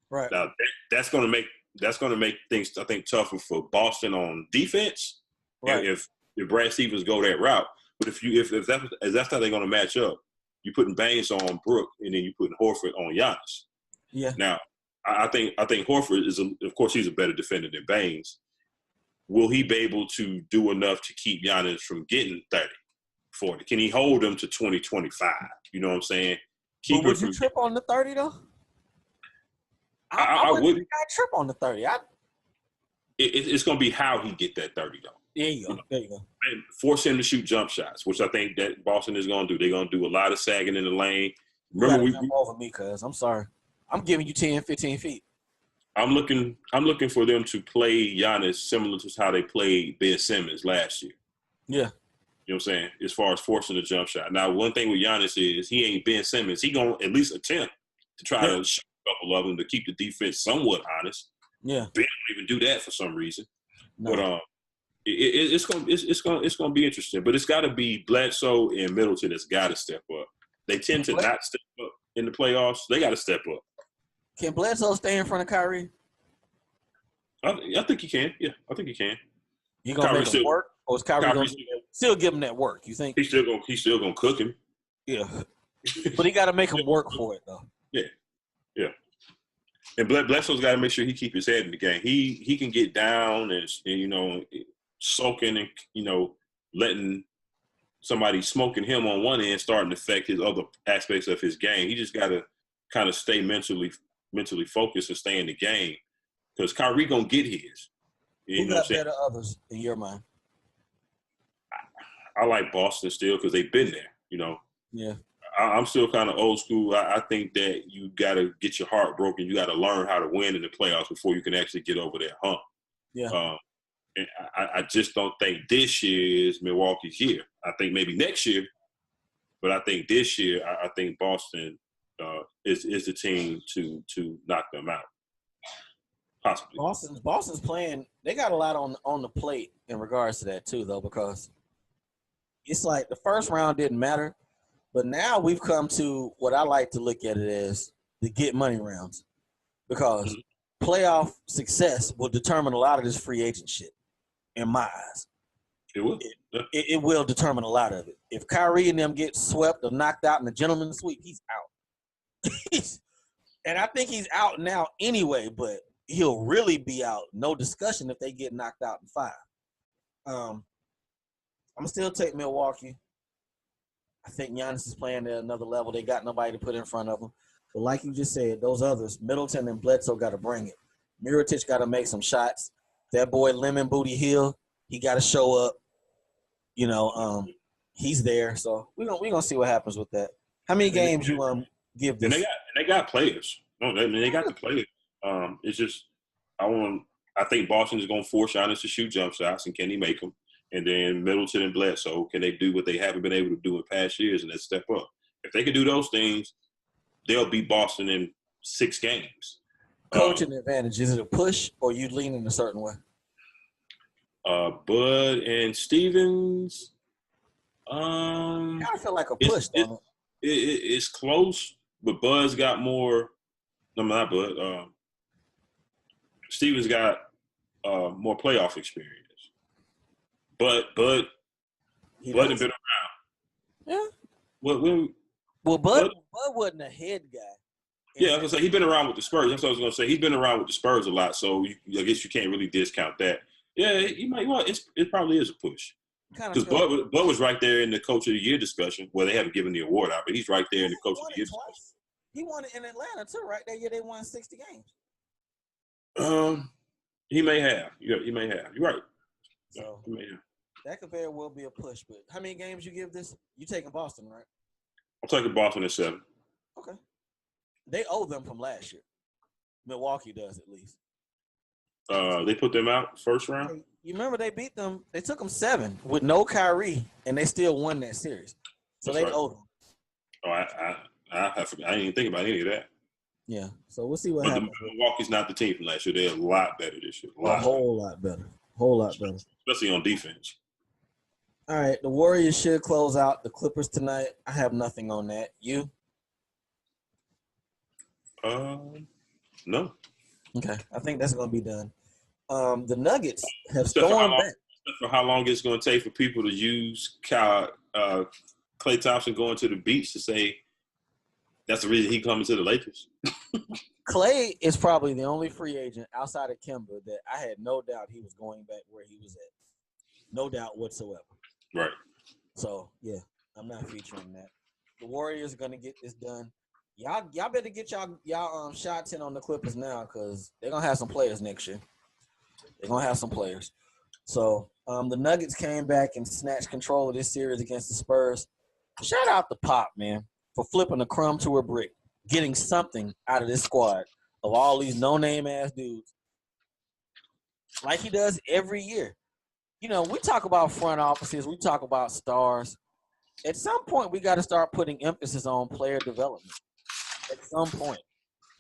Right. Now that's going to make things, I think, tougher for Boston on defense. Right. If Brad Stevens go that route, but if that's how they're going to match up, you're putting Baines on Brook and then you're putting Horford on Giannis. Yeah. Now, I think Horford is, of course, he's a better defender than Baines. Will he be able to do enough to keep Giannis from getting 30, 40? Can he hold him to 20, 25? You know what I'm saying? Would you trip on the 30 though? I wouldn't. I trip on the 30. It's going to be how he get that 30 though. There you go. And force him to shoot jump shots, which I think that Boston is going to do. They're going to do a lot of sagging in the lane. Remember, you jump over me, cuz I'm sorry. I'm giving you 10, 15 feet. I'm looking for them to play Giannis similar to how they played Ben Simmons last year. Yeah. You know what I'm saying? As far as forcing the jump shot. Now, one thing with Giannis is he ain't Ben Simmons. He gonna at least attempt to try to shoot a couple of them to keep the defense somewhat honest. Yeah. Ben don't even do that for some reason. No. But it's gonna be interesting. But it's got to be Bledsoe and Middleton that's got to step up. They tend to not step up in the playoffs. They got to step up. Can Bledsoe stay in front of Kyrie? I think he can. Yeah, I think he can. You gonna make him work, or is Kyrie gonna still give him that work? You think he's still gonna cook him? Yeah, but he got to make him work for it though. Yeah. And Bledsoe's got to make sure he keep his head in the game. He can get down and soaking and letting somebody smoking him on one end starting to affect his other aspects of his game. He just got to kind of stay mentally focused and stay in the game because Kyrie gonna get his. Who got better others in your mind? I like Boston still because they've been there. Yeah. I'm still kind of old school. I think that you got to get your heart broken. You got to learn how to win in the playoffs before you can actually get over that hump. Yeah. And I just don't think this year is Milwaukee's year. I think maybe next year, but I think this year, I think Boston is the team to knock them out. Possibly. Boston's playing. They got a lot on the plate in regards to that too, though, because it's like the first round didn't matter, but now we've come to what I like to look at it as the get money rounds, because playoff success will determine a lot of this free agent shit. In my eyes, it will. It will determine a lot of it. If Kyrie and them get swept or knocked out in the gentleman's sweep, he's out. And I think he's out now anyway, but he'll really be out. No discussion if they get knocked out in 5. I'm gonna still take Milwaukee. I think Giannis is playing at another level. They got nobody to put in front of them. But like you just said, those others, Middleton and Bledsoe, got to bring it. Mirotic got to make some shots. That boy Lemon Booty Hill, he got to show up. He's there. So we gonna see what happens with that. How many games you give this? And they got players. No, they got the players. It's just I think Boston is gonna force Giannis to shoot jump shots, and can he make them? And then Middleton and Bledsoe, can they do what they haven't been able to do in past years and then step up? If they can do those things, they'll beat Boston in 6 games. Coaching advantage, is it a push or you lean in a certain way? Bud and Stevens. I feel like a push. It's close, but Bud's got more. No, not Bud. Stevens got more playoff experience. But Bud had been around. Yeah. Well, Bud wasn't a head guy. Yeah, I was gonna say he's been around with the Spurs. That's what I was gonna say. He's been around with the Spurs a lot, so I guess you can't really discount that. Yeah, you might. Well, it probably is a push because Bud was right there in the Coach of the Year discussion. Well, they haven't given the award out, but he's right there in the Coach of the Year discussion. He won it in Atlanta too, right? That year they won 60 games. He may have. Yeah, he may have. You're right. So he may have. That could very well be a push. But how many games you give this? You taking Boston, right? I'm taking Boston at 7. Okay. They owe them from last year. Milwaukee does, at least. They put them out first round? You remember they beat them. They took them 7 with no Kyrie, and they still won that series. So That's they owe them. Oh, I didn't even think about any of that. Yeah. So we'll see what happens. Milwaukee's not the team from last year. They're a lot better this year. A whole lot better. Especially on defense. All right. The Warriors should close out the Clippers tonight. I have nothing on that. You? No. Okay, I think that's going to be done. The Nuggets have stormed back. For how long it's going to take for people to use Klay Thompson going to the beach to say that's the reason he coming to the Lakers? Klay is probably the only free agent outside of Kemba that I had no doubt he was going back where he was at. No doubt whatsoever. Right. So, yeah, I'm not featuring that. The Warriors are going to get this done. Y'all better get y'all shots in on the Clippers now because they're going to have some players next year. They're going to have some players. So, the Nuggets came back and snatched control of this series against the Spurs. Shout out to Pop, man, for flipping a crumb to a brick, getting something out of this squad of all these no-name ass dudes like he does every year. We talk about front offices, we talk about stars. At some point, we got to start putting emphasis on player development. At some point,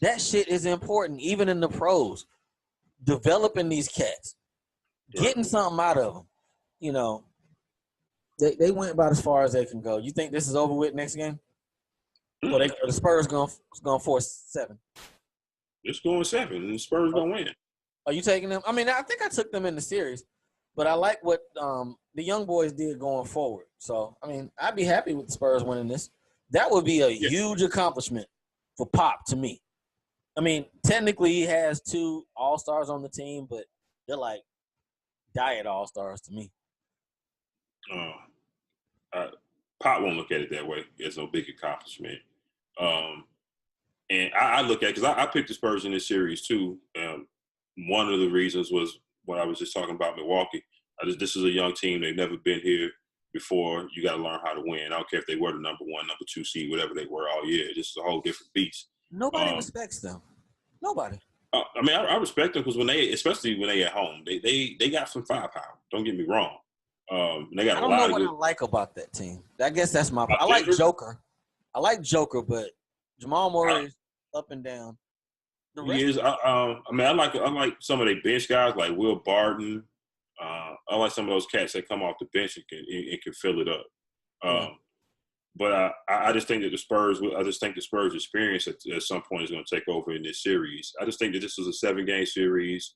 that shit is important, even in the pros. Developing these cats, getting something out of them. They went about as far as they can go. You think this is over with next game? Or the Spurs going force 7? It's going 7, and the Spurs gonna win. Are you taking them? I mean, I think I took them in the series, but I like what the young boys did going forward. So, I mean, I'd be happy with the Spurs winning this. That would be a huge accomplishment for Pop to me. I mean, technically he has 2 All-Stars on the team, but they're like diet All-Stars to me. Pop won't look at it that way. It's no big accomplishment. And I look at it because I picked the Spurs in this series too. One of the reasons was what I was just talking about Milwaukee. This is a young team. They've never been here before. You got to learn how to win. I don't care if they were the number 1, number 2 seed, whatever they were all year. This is a whole different beast. Nobody respects them. Nobody. I mean, I respect them because especially when they at home, they got some firepower. Don't get me wrong. They got I don't know what I like about that team. I guess that's my. I like Joker. But Jamal Murray is up and down. He is. I mean, I like some of their bench guys like Will Barton. I like some of those cats that come off the bench and can fill it up. But I just think that the Spurs experience at some point is going to take over in this series. I just think that this was a 7-game series.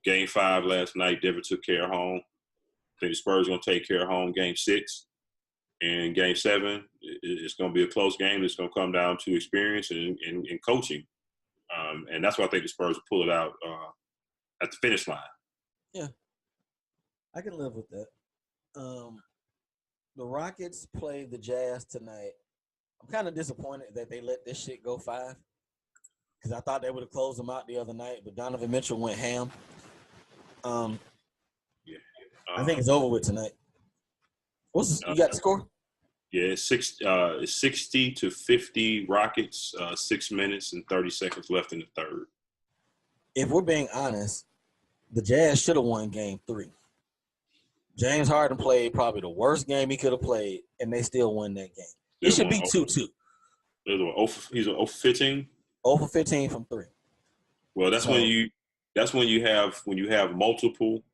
Game 5 last night, Denver took care of home. I think the Spurs are going to take care of home Game 6. And Game 7, it's going to be a close game. It's going to come down to experience and coaching. And that's why I think the Spurs will pull it out at the finish line. Yeah. I can live with that. The Rockets play the Jazz tonight. I'm kind of disappointed that they let this shit go 5 because I thought they would have closed them out the other night, but Donovan Mitchell went ham. I think it's over with tonight. You got the score? Yeah, it's 60-50 Rockets. 6 minutes and 30 seconds left in the third. If we're being honest, the Jazz should have won Game 3. James Harden played probably the worst game he could have played, and they still won that game. It should be 2-2. He's 0 for 15. 0 for 15 from 3. Well, when you have multiple,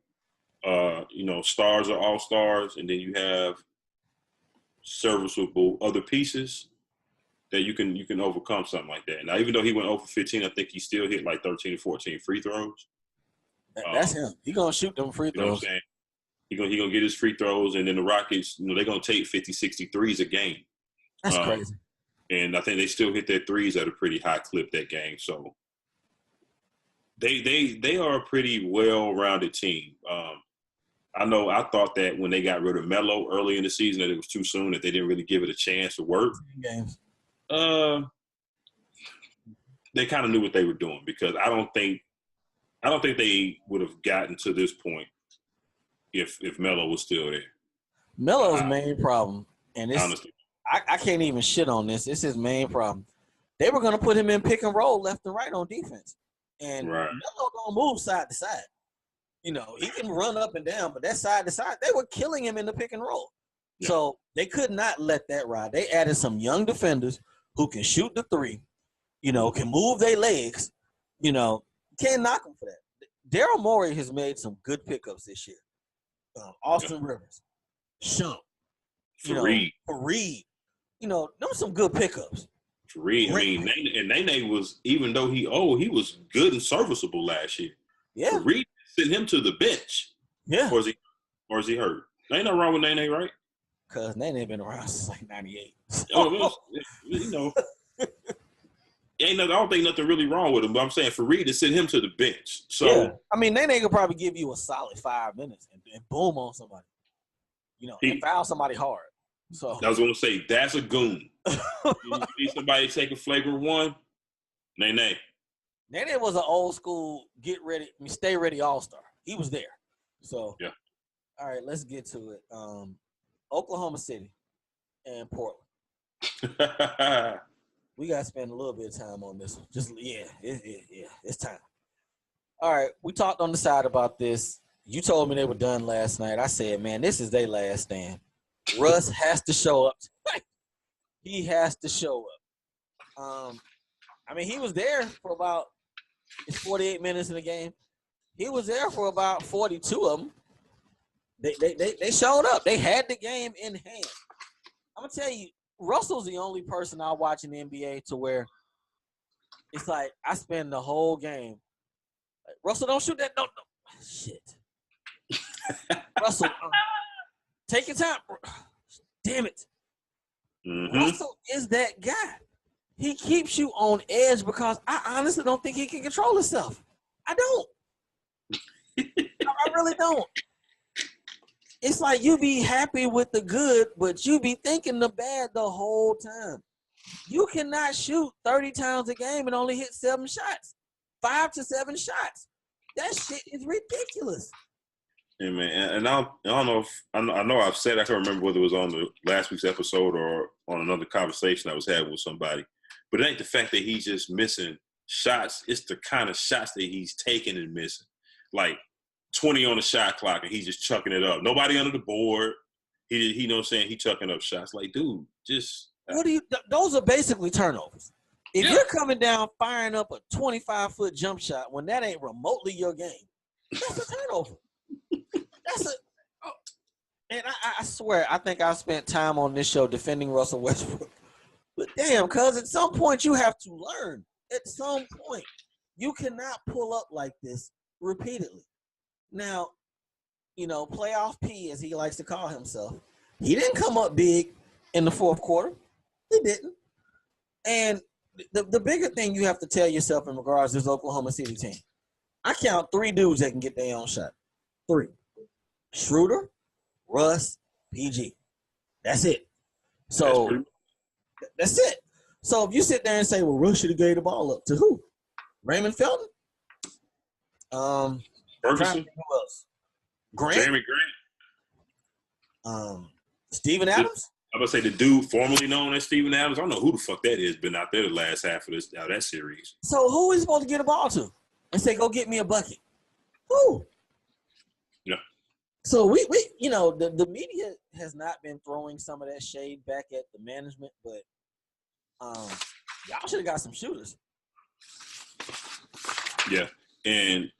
stars or all-stars, and then you have serviceable other pieces that you can overcome something like that. Now, even though he went 0 for 15, I think he still hit like 13 or 14 free throws. That's him. He's going to shoot them free throws. You know what I'm saying? He gonna get his free throws, and then the Rockets, they're gonna take 50, 60 threes a game. That's crazy. And I think they still hit their threes at a pretty high clip that game. So they are a pretty well-rounded team. I thought that when they got rid of Melo early in the season that it was too soon, that they didn't really give it a chance to work. Games. They kind of knew what they were doing because I don't think they would have gotten to this point if Melo was still there. Melo's main problem, and honestly, I can't even shit on this. It's his main problem. They were going to put him in pick and roll left and right on defense. And Melo don't move side to side. He can run up and down, but that side to side, they were killing him in the pick and roll. Yeah. So they could not let that ride. They added some young defenders who can shoot the 3, can move their legs. Can't knock them for that. Daryl Morey has made some good pickups this year. Austin Rivers, Shump, Fareed. Them some good pickups. Fareed, Nene was, even though he was good and serviceable last year. Yeah. Fareed sent him to the bench. Yeah. Or is he hurt? Ain't nothing wrong with Nene, right? Because Nene been around since like 98. I don't think nothing really wrong with him, but I'm saying Fareed to send him to the bench. So yeah. I mean, Nene could probably give you a solid 5 minutes and boom on somebody. And foul somebody hard. So I was going to say, that's a goon. You need somebody to take a flavor one, Nene. Nene was an old school stay ready all-star. He was there. So yeah. All right, let's get to it. Oklahoma City and Portland. We got to spend a little bit of time on this one. It's time. All right, we talked on the side about this. You told me they were done last night. I said, man, this is their last stand. Russ has to show up. He has to show up. I mean, he was there for about 48 minutes in the game. He was there for about 42 of them. They showed up. They had the game in hand. I'm gonna tell you, Russell's the only person I watch in the NBA to where it's like I spend the whole game. Like, Russell, don't shoot that. Don't. Shit. Russell, take your time. Damn it. Mm-hmm. Russell is that guy. He keeps you on edge because I honestly don't think he can control himself. I don't. I really don't. It's like you be happy with the good, but you be thinking the bad the whole time. You cannot shoot 30 times a game and only hit 7 shots. 5 to 7 shots. That shit is ridiculous. Yeah, man. And I don't know if I know I've said I can't remember whether it was on the last week's episode or on another conversation I was having with somebody. But it ain't the fact that he's just missing shots. It's the kind of shots that he's taking and missing. Like 20 on the shot clock and he's just chucking it up. Nobody under the board. He know what I'm saying? He chucking up shots. Like, dude, just what do you those are basically turnovers. If you're coming down firing up a 25-foot jump shot when that ain't remotely your game, that's a turnover. And I swear, I think I spent time on this show defending Russell Westbrook. But damn, cuz at some point you have to learn. At some point, you cannot pull up like this repeatedly. Now, you know, playoff P, as he likes to call himself, he didn't come up big in the fourth quarter. He didn't. And the bigger thing you have to tell yourself in regards to this Oklahoma City team, I count 3 dudes that can get their own shot. 3. Schroeder, Russ, PG. That's it. So that's it. So if you sit there and say, well, Russ should have gave the ball up to who? Raymond Felton? Ferguson? Who else? Grant? Jeremy Grant? Steven Adams? I'm about to say the dude formerly known as Steven Adams. I don't know who the fuck that is, been out there the last half of that series. So who is supposed to get a ball to and say, go get me a bucket? Who? Yeah. So we you know, the media has not been throwing some of that shade back at the management, but y'all should have got some shooters. Yeah. And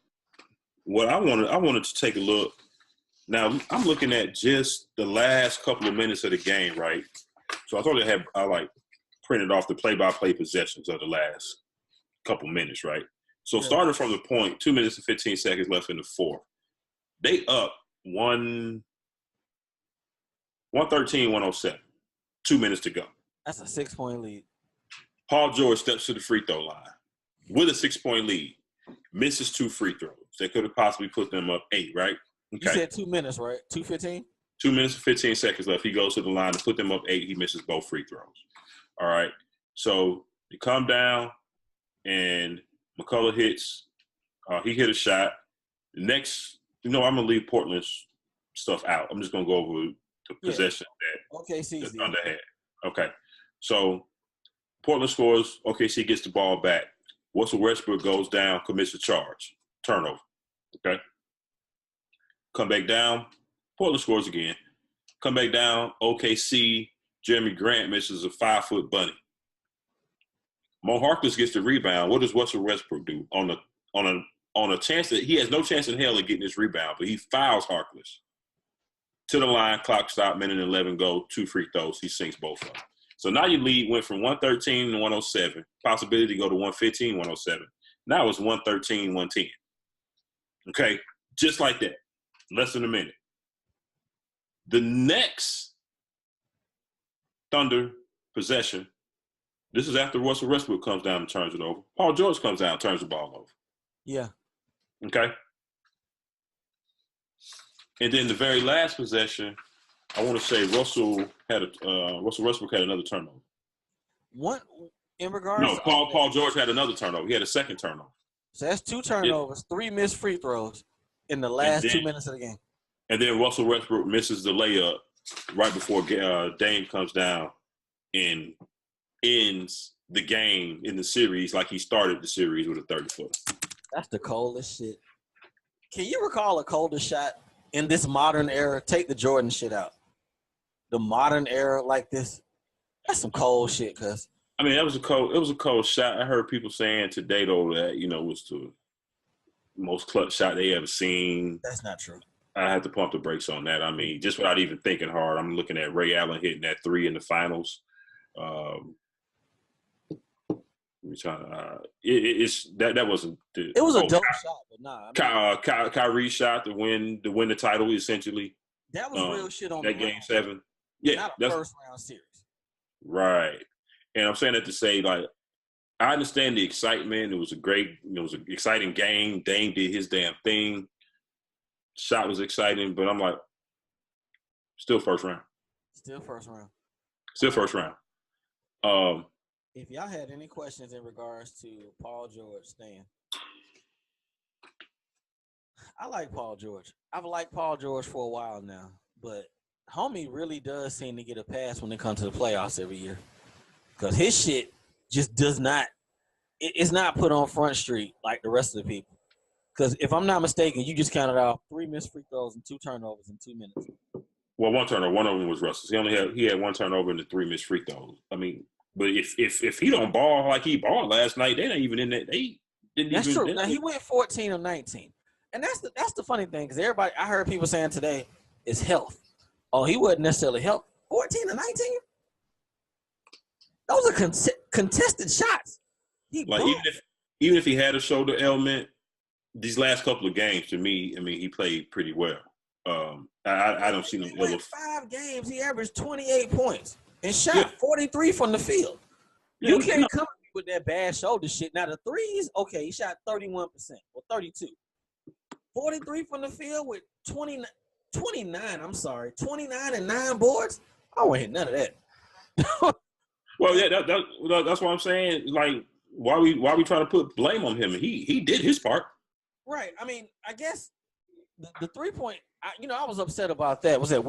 what I wanted to take a look. Now I'm looking at just the last couple of minutes of the game, right? So I thought I printed off the play-by-play possessions of the last couple minutes, right? So starting from the point, 2 minutes and 15 seconds left in the fourth. They up 113-107. 2 minutes to go. That's a 6-point lead. Paul George steps to the free throw line with a 6-point lead. Misses 2 free throws. That could have possibly put them up 8, right? Okay. You said 2 minutes, right? 2:15? 2 minutes and 15 seconds left. He goes to the line to put them up 8. He misses both free throws. All right. So they come down, and McCullough hits. He hit a shot. Next, I'm going to leave Portland's stuff out. I'm just going to go over the possession that OKC Thunder had. Okay. So Portland scores. OKC gets the ball back. Russell Westbrook goes down, commits a charge. Turnover. Okay. Come back down. Portland scores again. Come back down. OKC. Jeremy Grant misses a 5-foot bunny. Mo Harkless gets the rebound. What does Russell Westbrook do on a chance that he has no chance in hell of getting this rebound, but he fouls Harkless to the line. Clock stop. Minute 11 go. 2 free throws. He sinks both of them. So now your lead went from 113 to 107. Possibility to go to 115, 107. Now it's 113, 110. Okay, just like that. Less than a minute. The next Thunder possession, this is after Russell Westbrook comes down and turns it over. Paul George comes down and turns the ball over. Yeah. Okay? And then the very last possession, I want to say Russell Westbrook had another turnover. What in regards? No, Paul George had another turnover. He had a second turnover. So that's 2 turnovers, 3 missed free throws in the last 2 minutes of the game. And then Russell Westbrook misses the layup right before Dame comes down and ends the game in the series like he started the series with a 30-footer. That's the coldest shit. Can you recall a colder shot in this modern era? Take the Jordan shit out. The modern era like this, that's some cold shit, cuz. I mean, it was a cold shot. I heard people saying today though that, was the most clutch shot they ever seen. That's not true. I had to pump the brakes on that. I mean, just without even thinking hard, I'm looking at Ray Allen hitting that 3 in the finals. That wasn't. It was a dope shot, but nah. Kyrie shot to win the title essentially. That was real shit on that game 7. Yeah, not a first round series. Right, and I'm saying that to say, like, I understand the excitement. It was an exciting game. Dame did his damn thing. Shot was exciting, but I'm like, still first round. Still first round. If y'all had any questions in regards to Paul George staying, I like Paul George. I've liked Paul George for a while now, but homie really does seem to get a pass when it comes to the playoffs every year, because his shit just does not. It's not put on Front Street like the rest of the people. Because if I'm not mistaken, you just counted out 3 missed free throws and 2 turnovers in 2 minutes. Well, 1 turnover. One of them was Russell's. He had 1 turnover and the 3 missed free throws. I mean, but if he don't ball like he balled last night, they ain't even in that. They didn't. That's even, true. Now he went 14 of 19, and that's the funny thing, because everybody, I heard people saying today, is health. Oh, he wasn't necessarily health. 14 of 19. Those are contested shots. Like even if he had a shoulder ailment, these last couple of games, to me, I mean, he played pretty well. I don't see no other. 5 games, he averaged 28 points and shot 43 from the field. Yeah, you can't come with that bad shoulder shit. Now the threes, okay, he shot 31% or 32. 43 from the field with 29. I'm sorry, 29 and 9 boards. I don't want to hit none of that. Well, yeah, that's what I'm saying. Like, why we trying to put blame on him? He did his part. Right. I mean, I guess the 3-point, I was upset about that. Was that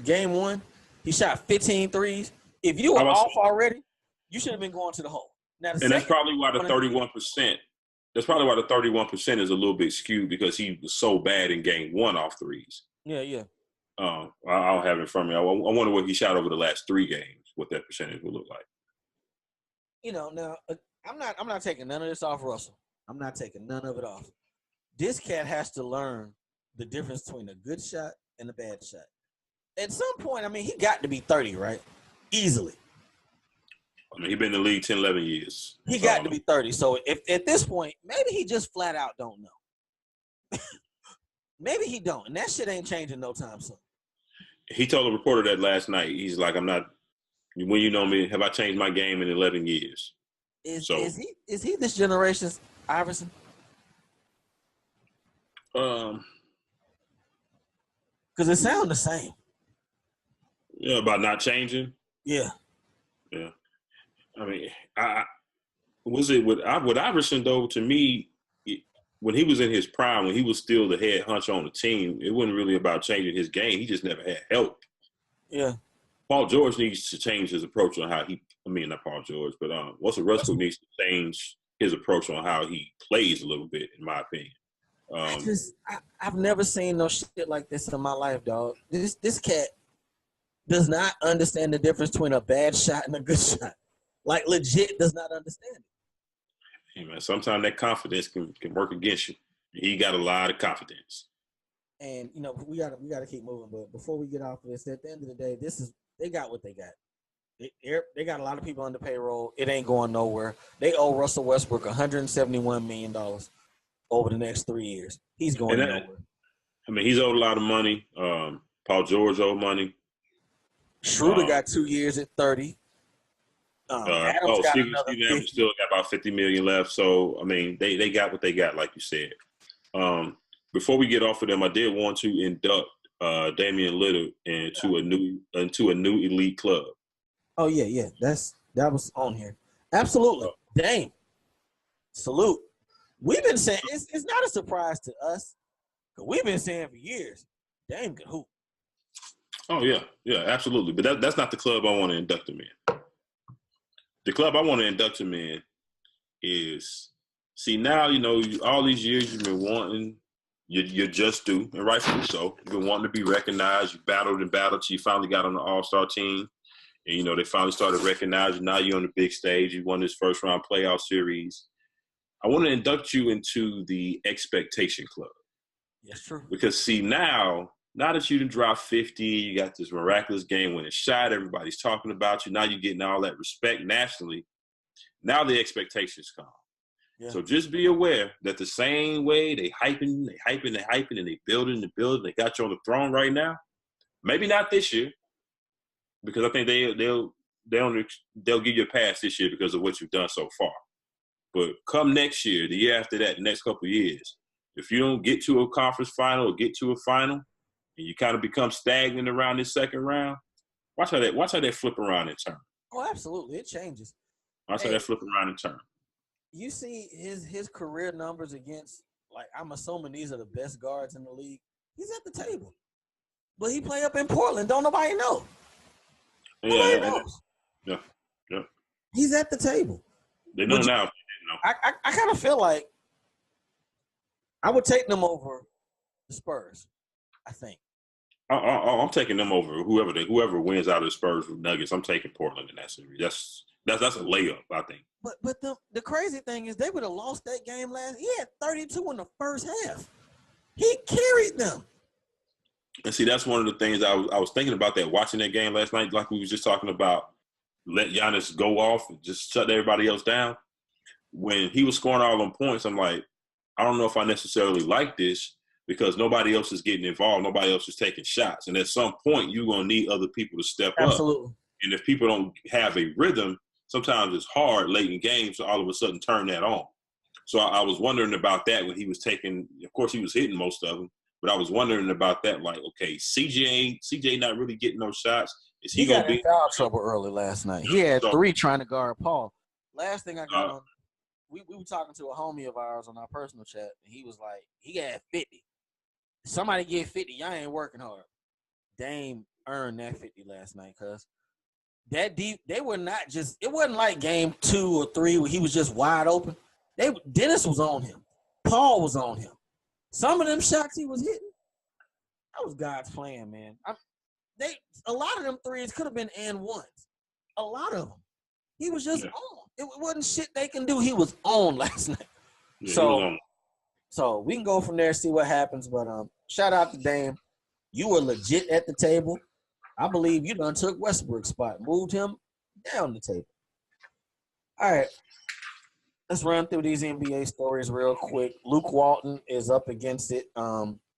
game 1? He shot 15 threes. If you were off already, you should have been going to the hole. Now, that's probably why the 31%. That's probably why the 31% is a little bit skewed, because he was so bad in game 1 off threes. Yeah. I'll have it from me. I wonder what he shot over the last 3 games, what that percentage would look like. Now I'm not taking none of this off Russell. I'm not taking none of it off. This cat has to learn the difference between a good shot and a bad shot. At some point, I mean, he got to be 30, right? Easily. I mean, he's been in the league 10, 11 years. He got to be 30. So if at this point, maybe he just flat out don't know. Maybe he don't. And that shit ain't changing no time soon. He told a reporter that last night. He's like, I'm not, when you know me, have I changed my game in 11 years? Is he this generation's Iverson? Because it sounds the same. Yeah, about not changing. Yeah. I mean, with Iverson though? To me, when he was in his prime, when he was still the head honcho on the team, it wasn't really about changing his game. He just never had help. Yeah. Paul George needs to change his approach on how not Paul George, but Russell Westbrook needs to change his approach on how he plays a little bit, in my opinion. I've never seen no shit like this in my life, dog. This cat does not understand the difference between a bad shot and a good shot. Like, legit does not understand it. Hey, man, sometimes that confidence can work against you. He got a lot of confidence. And, we gotta keep moving. But before we get off of this, at the end of the day, they got what they got. They got a lot of people on the payroll. It ain't going nowhere. They owe Russell Westbrook $171 million over the next 3 years. He's going nowhere. I mean, he's owed a lot of money. Paul George owed money. Schroeder got 2 years at 30. Stephen Adams still got about $50 million left. So, I mean, they got what they got, like you said. Before we get off of them, I did want to induct Damian Lillard into a new elite club. Oh yeah, that was on here. Absolutely, Dame. Salute. We've been saying it's not a surprise to us, because we've been saying for years, Dame can hoop. Oh yeah, absolutely. But that's not the club I want to induct him in. The club I want to induct him in is, see, now all these years you've been wanting you're just due, and rightfully so. You've been wanting to be recognized. You battled and battled till you finally got on the All-Star team. And, you know, they finally started recognizing. Now you're on the big stage. You won this first-round playoff series. I want to induct you into the expectation club. Yes, true. Because, see, now that you done dropped 50, you got this miraculous game-winning shot. Everybody's talking about you. Now you're getting all that respect nationally. Now the expectations come. Yeah. So just be aware that the same way they hyping, and they building, they got you on the throne right now. Maybe not this year, because I think they'll give you a pass this year because of what you've done so far. But come next year, the year after that, the next couple of years, if you don't get to a conference final or get to a final, and you kind of become stagnant around this second round, watch how that flip around and turn. Oh, absolutely, it changes. Watch how that flip around and turn. You see his career numbers against, like, I'm assuming these are the best guards in the league. He's at the table, but he play up in Portland. Don't nobody know. Nobody knows. Yeah. He's at the table. They know now. I kind of feel like I would take them over the Spurs. I think. I'm taking them over whoever wins out of the Spurs with Nuggets. I'm taking Portland in that series. That's a layup, I think. But the crazy thing is they would have lost that game last. He had 32 in the first half. He carried them. And see, that's one of the things I was thinking about that watching that game last night, like we was just talking about. Let Giannis go off and just shut everybody else down. When he was scoring all them points, I'm like, I don't know if I necessarily like this because nobody else is getting involved. Nobody else is taking shots. And at some point, you're going to need other people to step up. Absolutely. And if people don't have a rhythm, sometimes it's hard late in games to all of a sudden turn that on. So I was wondering about that when he was taking – of course, he was hitting most of them. But I was wondering about that, like, okay, CJ not really getting no shots. Is he going to be – in foul trouble early last night. He had 3 trying to guard Paul. Last thing I got on – we were talking to a homie of ours on our personal chat, and he was like, he got 50. Somebody get 50. Y'all ain't working hard. Dame earned that 50 last night because that deep, they were not just – it wasn't like game 2 or 3 where he was just wide open. Dennis was on him. Paul was on him. Some of them shots he was hitting, that was God's plan, man. A lot of them threes could have been and ones. A lot of them. He was just on. It wasn't shit they can do. He was on last night. Yeah, so we can go from there, see what happens. But shout out to Dame. You were legit at the table. I believe you done took Westbrook's spot, moved him down the table. All right. Let's run through these NBA stories real quick. Luke Walton is up against it.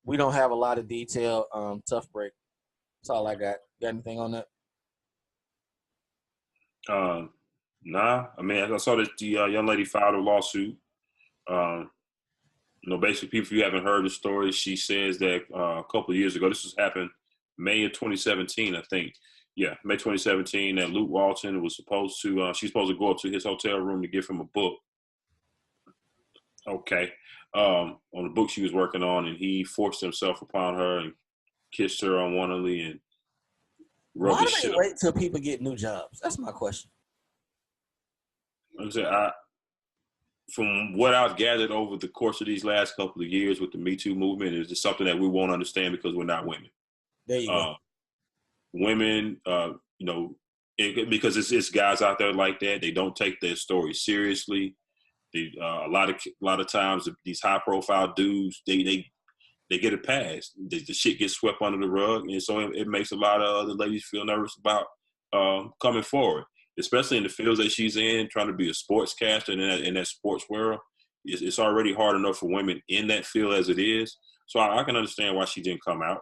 We don't have a lot of detail. Tough break. That's all I got. Got anything on that? Nah. I mean, I saw that the young lady filed a lawsuit. Basically, if you haven't heard the story, she says that a couple of years ago, this was happened May of 2017, I think. Yeah, May 2017, that Luke Walton was supposed to, she's supposed to go up to his hotel room to give him a book. Okay. On the book she was working on, and he forced himself upon her and kissed her on one of the and rubbed his shit. Why do they wait till people get new jobs? That's my question. Like I said, from what I've gathered over the course of these last couple of years with the Me Too movement, is just something that we won't understand because we're not women. There you go. Women, because it's guys out there like that. They don't take their story seriously. A lot of times, these high-profile dudes, they get a pass. The shit gets swept under the rug, and so it makes a lot of other ladies feel nervous about coming forward, especially in the fields that she's in, trying to be a sportscaster in that sports world. It's already hard enough for women in that field as it is. So I can understand why she didn't come out.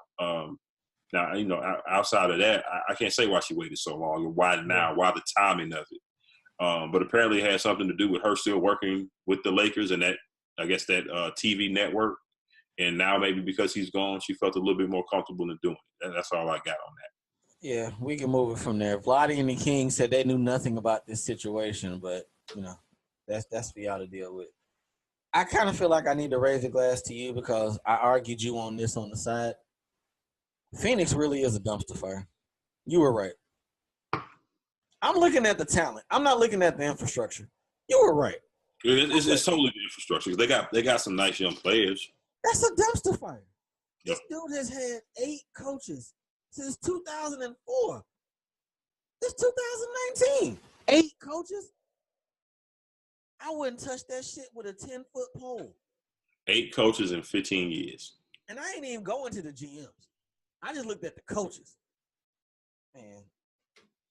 Now, outside of that, I can't say why she waited so long, or why now, why the timing of it. But apparently it had something to do with her still working with the Lakers and that TV network. And now maybe because he's gone, she felt a little bit more comfortable in doing it. That's all I got on that. Yeah, we can move it from there. Vlade and the King said they knew nothing about this situation, but, that's for y'all to deal with. I kind of feel like I need to raise a glass to you because I argued you on this on the side. Phoenix really is a dumpster fire. You were right. I'm looking at the talent. I'm not looking at the infrastructure. You were right. It's totally the infrastructure. They got some nice young players. That's a dumpster fire. Yep. This dude has had 8 coaches since 2004. It's 2019. 8 coaches? I wouldn't touch that shit with a 10-foot pole. 8 coaches in 15 years. And I ain't even going to the GMs. I just looked at the coaches. Man,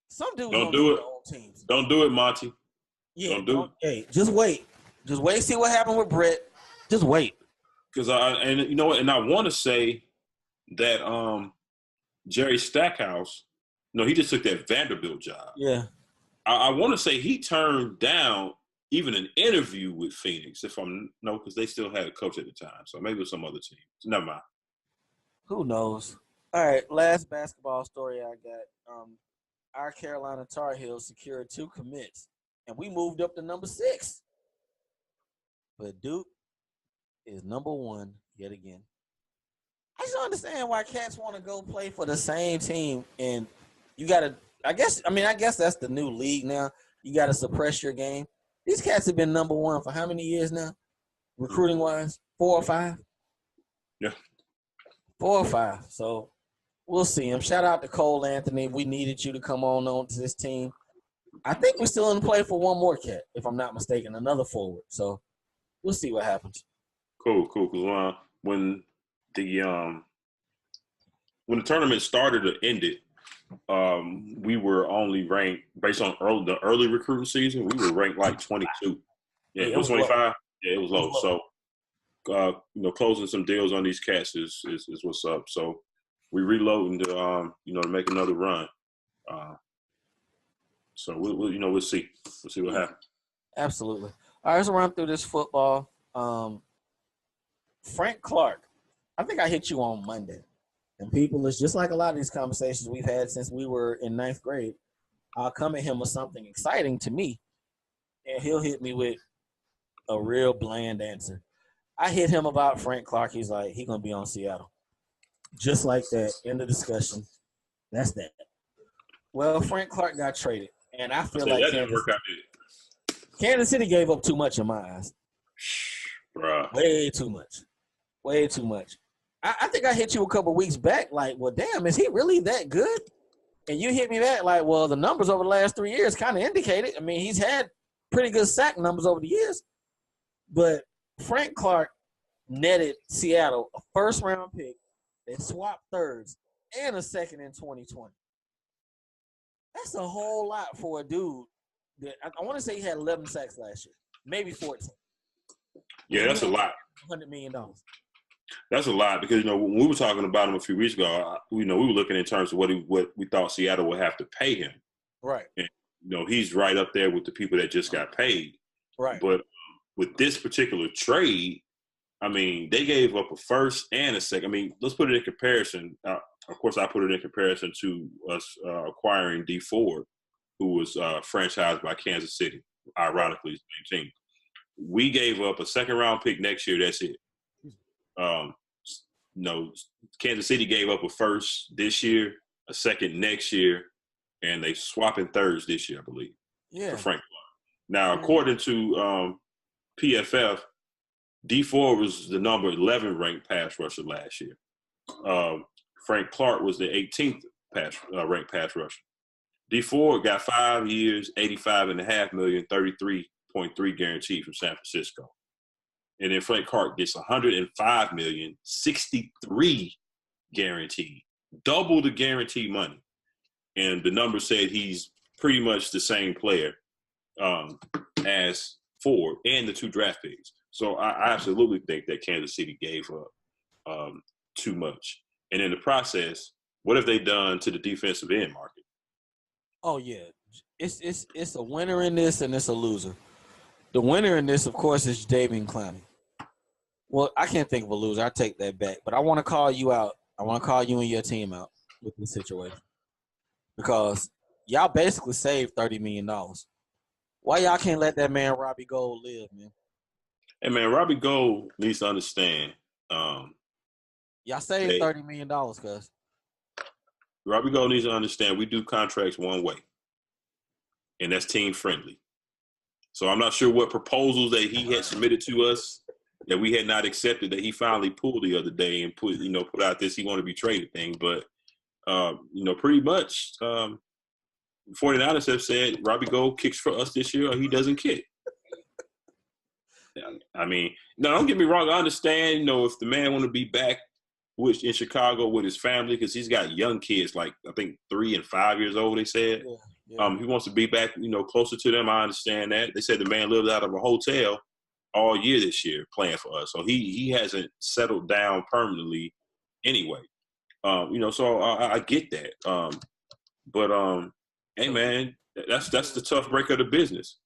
some dudes Don't do it. their own teams. Don't do it, Monty. Yeah, don't do it. Hey, just wait. Just wait. See what happened with Brett. Just wait. Because and you know what? And I want to say that Jerry Stackhouse, he just took that Vanderbilt job. Yeah. I want to say he turned down even an interview with Phoenix, because they still had a coach at the time. So maybe it was some other team. So never mind. Who knows? All right, last basketball story I got. Our Carolina Tar Heels secured 2 commits, and we moved up to number 6. But Duke is number 1 yet again. I just don't understand why cats want to go play for the same team, and you got to. I guess that's the new league now. You got to suppress your game. These cats have been number 1 for how many years now, recruiting wise? 4 or 5. Yeah, 4 or 5. So we'll see him. Shout out to Cole Anthony. We needed you to come on to this team. I think we're still in play for one more cat, if I'm not mistaken, another forward. So we'll see what happens. Cool. Because when the tournament started or ended, we were only ranked based on the early recruiting season. We were ranked like 22. Yeah, it was 25. Yeah, it was low. So, closing some deals on these cats is what's up. So we reloading to to make another run. So we'll see. We'll see what happens. Absolutely. All right, let's run through this football. Frank Clark, I think I hit you on Monday. And people, it's just like a lot of these conversations we've had since we were in 9th grade. I'll come at him with something exciting to me, and he'll hit me with a real bland answer. I hit him about Frank Clark. He's like, he's going to be on Seattle. Just like that. End of discussion. That's that. Well, Frank Clark got traded, and I feel like that didn't work out. Kansas City gave up too much in my eyes. Bruh. Way too much. I think I hit you a couple weeks back like, well, damn, is he really that good? And you hit me back like, well, the numbers over the last 3 years kind of indicate it. I mean, he's had pretty good sack numbers over the years. But Frank Clark netted Seattle a first-round pick that swapped thirds and a second in 2020. That's a whole lot for a dude that I want to say he had 11 sacks last year, maybe 14. Yeah, that's a lot. $100 million. That's a lot because when we were talking about him a few weeks ago, we were looking in terms of what we thought Seattle would have to pay him. Right. And he's right up there with the people that just got paid. Right. But with this particular trade, I mean, they gave up a first and a second. I mean, let's put it in comparison. Of course, I put it in comparison to us acquiring D Ford, who was franchised by Kansas City. Ironically, same team. We gave up a second-round pick next year. That's it. Kansas City gave up a first this year, a second next year, and they swapping thirds this year, I believe. Yeah. For Frank Clark. Now, according to PFF, D4 was the number 11 ranked pass rusher last year. Frank Clark was the 18th ranked pass rusher. D4 got 5 years, $85.5 million, 33.3 guaranteed from San Francisco. And then Frank Clark gets $105 million, 63 guaranteed, double the guaranteed money. And the number said he's pretty much the same player as Ford and the 2 draft picks. So I absolutely think that Kansas City gave up too much. And in the process, what have they done to the defensive end market? Oh yeah, it's a winner in this and it's a loser. The winner in this, of course, is Davian Clowney. Well, I can't think of a loser. I take that back. But I want to call you out. I want to call you and your team out with this situation because y'all basically saved $30 million. Why y'all can't let that man Robbie Gould live, man? Hey, man, Robbie Gould needs to understand. Y'all saved $30 million, cuz. Robbie Gould needs to understand we do contracts one way, and that's team friendly. So I'm not sure what proposals that he had submitted to us that we had not accepted that he finally pulled the other day and put out this he wanted to be traded thing. But pretty much 49ers have said Robbie Gould kicks for us this year or he doesn't kick. I mean, no, don't get me wrong. I understand, if the man want to be back in Chicago with his family, because he's got young kids, like I think 3 and 5 years old, they said. Yeah. He wants to be back, closer to them. I understand that. They said the man lived out of a hotel all year this year playing for us. So he hasn't settled down permanently anyway. So I get that. Hey, man, that's the tough break of the business.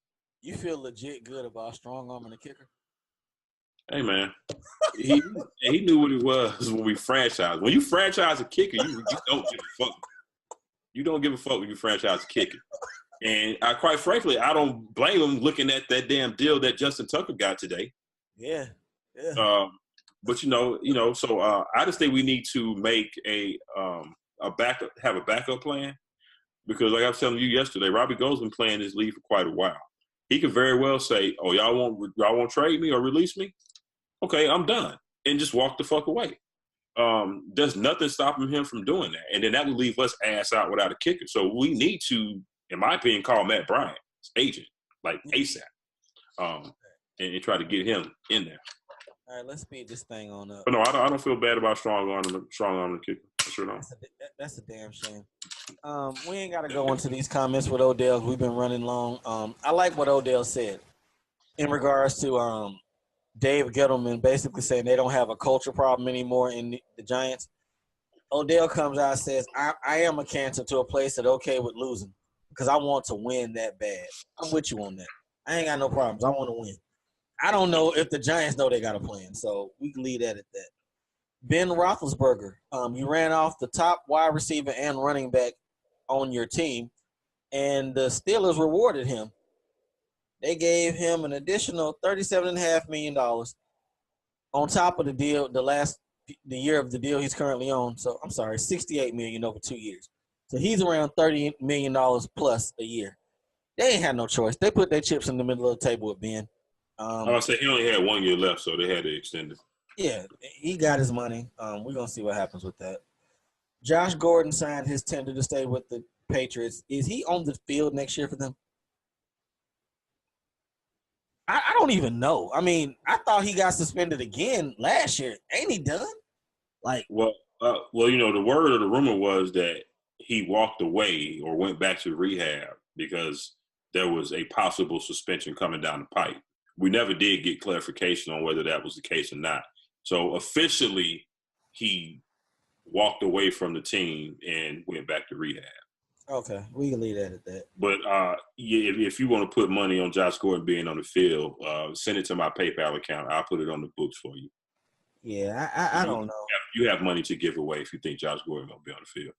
You feel legit good about strong arming the kicker? Hey, man, he knew what it was when we franchised. When you franchise a kicker, you don't give a fuck. You don't give a fuck when you franchise a kicker. And quite frankly, I don't blame him looking at that damn deal that Justin Tucker got today. Yeah. But so I just think we need to make have a backup plan, because like I was telling you yesterday, Robbie Gould's been playing this league for quite a while. He could very well say, "Oh, y'all won't trade me or release me? Okay, I'm done," and just walk the fuck away. There's nothing stopping him from doing that, and then that would leave us ass out without a kicker. So we need to, in my opinion, call Matt Bryant's agent like ASAP, and try to get him in there. All right, let's speed this thing on up. But no, I don't feel bad about strong arm the kicker. I sure don't. That's a damn shame. We ain't got to go into these comments with Odell. We've been running long. I like what Odell said in regards to Dave Gettleman basically saying they don't have a culture problem anymore in the Giants. Odell comes out and says, I am a cancer to a place that okay with losing because I want to win that bad. I'm with you on that. I ain't got no problems. I want to win. I don't know if the Giants know they got a plan, so we can leave that at that. Ben Roethlisberger, you ran off the top wide receiver and running back on your team, and the Steelers rewarded him. They gave him an additional $37.5 million on top of the deal, the year of the deal he's currently on. So, I'm sorry, $68 million over 2 years. So, he's around $30 million plus a year. They ain't had no choice. They put their chips in the middle of the table with Ben. I would say he only had 1 year left, so they had to extend it. Yeah, he got his money. We're going to see what happens with that. Josh Gordon signed his tender to stay with the Patriots. Is he on the field next year for them? I don't even know. I mean, I thought he got suspended again last year. Ain't he done? The word or the rumor was that he walked away or went back to rehab because there was a possible suspension coming down the pipe. We never did get clarification on whether that was the case or not. So officially, he walked away from the team and went back to rehab. Okay, we can leave that at that. But if you want to put money on Josh Gordon being on the field, send it to my PayPal account. I'll put it on the books for you. Yeah, I don't know. You have money to give away if you think Josh Gordon going to be on the field.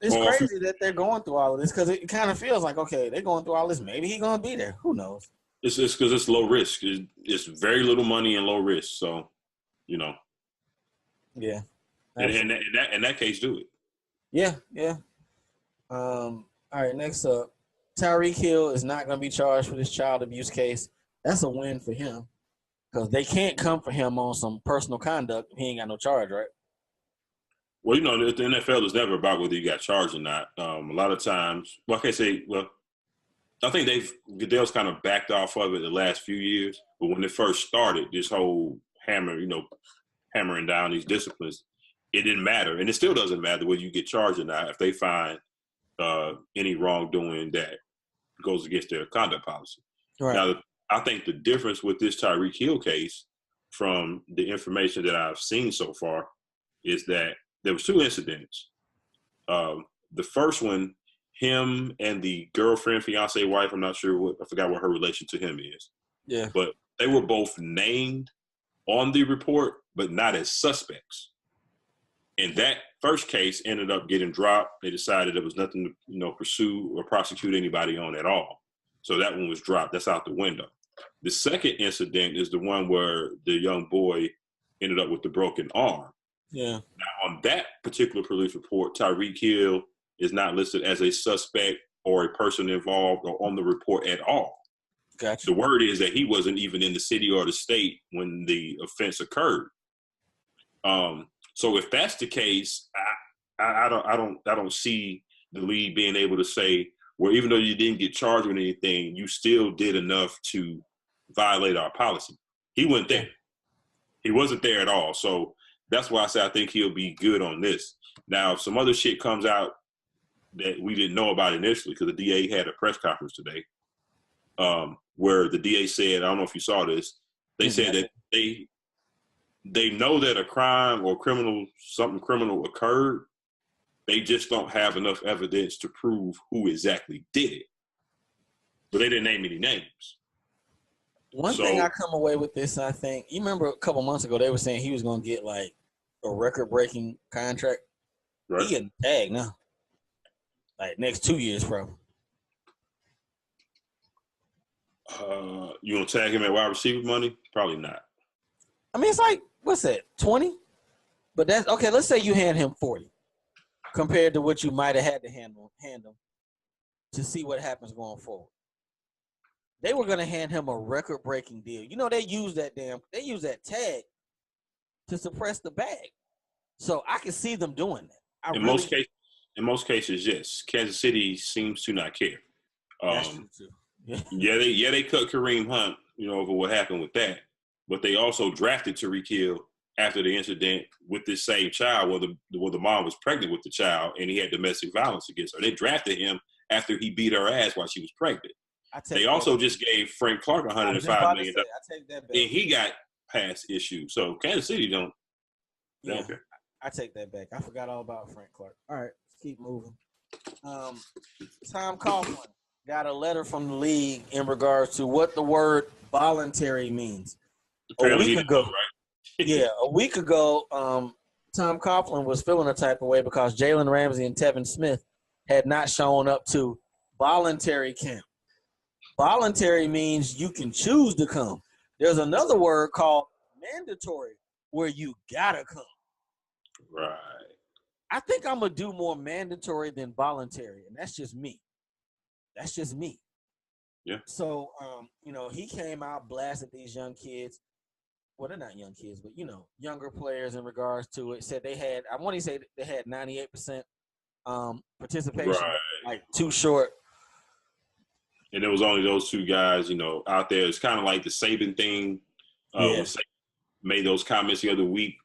It's crazy that they're going through all of this because it kind of feels like, okay, they're going through all this. Maybe he's going to be there. Who knows? It's because it's low risk. It's very little money and low risk. So, Yeah. And in that case, do it. Yeah. All right, next up. Tyreek Hill is not going to be charged for this child abuse case. That's a win for him because they can't come for him on some personal conduct. He ain't got no charge, right? Well, the NFL is never about whether you got charged or not. A lot of times, I think Goodell's kind of backed off of it the last few years. But when it first started, this whole hammering down these disciplines, it didn't matter. And it still doesn't matter whether you get charged or not if they find any wrongdoing that goes against their conduct policy. Right. Now, I think the difference with this Tyreek Hill case from the information that I've seen so far is that there was 2 incidents. The first one, him and the girlfriend, fiance, wife, I forgot what her relation to him is. Yeah. But they were both named on the report, but not as suspects. And that first case ended up getting dropped. They decided there was nothing to, pursue or prosecute anybody on at all. So that one was dropped. That's out the window. The second incident is the one where the young boy ended up with the broken arm. Yeah. Now, on that particular police report, Tyreek Hill is not listed as a suspect or a person involved or on the report at all. Gotcha. The word is that he wasn't even in the city or the state when the offense occurred. So if that's the case, I don't see the league being able to say, well, even though you didn't get charged with anything, you still did enough to violate our policy. He wasn't there. He wasn't there at all. So that's why I say I think he'll be good on this. Now, if some other shit comes out that we didn't know about initially, because the DA had a press conference today, where the DA said, I don't know if you saw this, they said that they know that a crime or something criminal occurred. They just don't have enough evidence to prove who exactly did it. But they didn't name any names. One thing I come away with this, I think, you remember a couple months ago, they were saying he was going to get like a record-breaking contract. Right. He getting tagged now. Like next 2 years, probably. You gonna tag him at wide receiver money? Probably not. I mean, it's like, what's that, 20? But that's okay. Let's say you hand him 40, compared to what you might have had to hand him to see what happens going forward. They were gonna hand him a record-breaking deal. You know, they use that tag to suppress the bag. So I can see them doing that. In most cases, yes. Kansas City seems to not care. That's true too. They cut Kareem Hunt, over what happened with that. But they also drafted Tyreek Hill after the incident with this same child, where the mom was pregnant with the child and he had domestic violence against her. They drafted him after he beat her ass while she was pregnant. They also just gave Frank Clark $105 million. I take that back. And he got past issues. So Kansas City don't care. I take that back. I forgot all about Frank Clark. All right, let's keep moving. Tom Coughlin got a letter from the league in regards to what the word voluntary means. Apparently a week ago, Tom Coughlin was feeling a type of way because Jalen Ramsey and Tevin Smith had not shown up to voluntary camp. Voluntary means you can choose to come. There's another word called mandatory where you gotta come. Right. I think I'm going to do more mandatory than voluntary, and that's just me. Yeah. So, he came out, blasted these young kids. Well, they're not young kids, but, younger players in regards to it. Said they had, I want to say they had 98% participation, right. like too short. And it was only those two guys, out there. It's kind of like the Saban thing. When Saban made those comments the other week.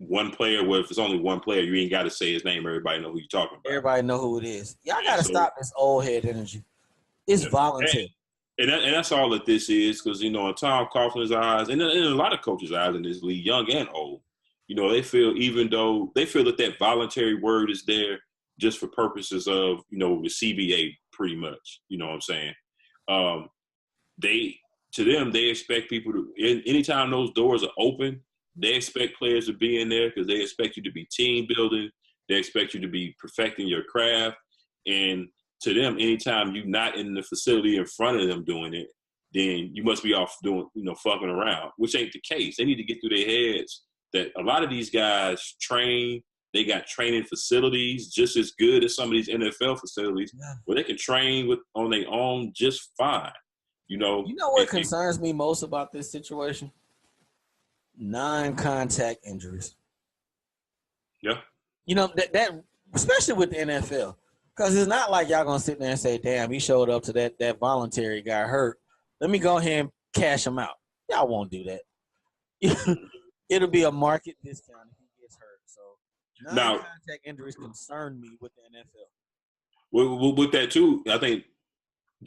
One player, well, if it's only one player, you ain't got to say his name. Everybody know who you're talking about. Everybody know who it is. Y'all got to stop this old head energy. It's voluntary. And that's all that this is, because, in Tom Coughlin's eyes, and in a lot of coaches' eyes in this league, young and old, they feel that voluntary word is there just for purposes of, the CBA pretty much. You know what I'm saying? They expect people to, anytime those doors are open, they expect players to be in there because they expect you to be team building. They expect you to be perfecting your craft. And to them, anytime you're not in the facility in front of them doing it, then you must be off doing, fucking around, which ain't the case. They need to get through their heads that a lot of these guys train. They got training facilities just as good as some of these NFL facilities where they can train on their own just fine. You know what concerns me most about this situation? Non-contact injuries. Yeah. That especially with the NFL, because it's not like y'all gonna sit there and say, "Damn, he showed up to that voluntary got hurt. Let me go ahead and cash him out." Y'all won't do that. It'll be a market discount if he gets hurt. So non-contact injuries concern me with the NFL. Well, with that too, I think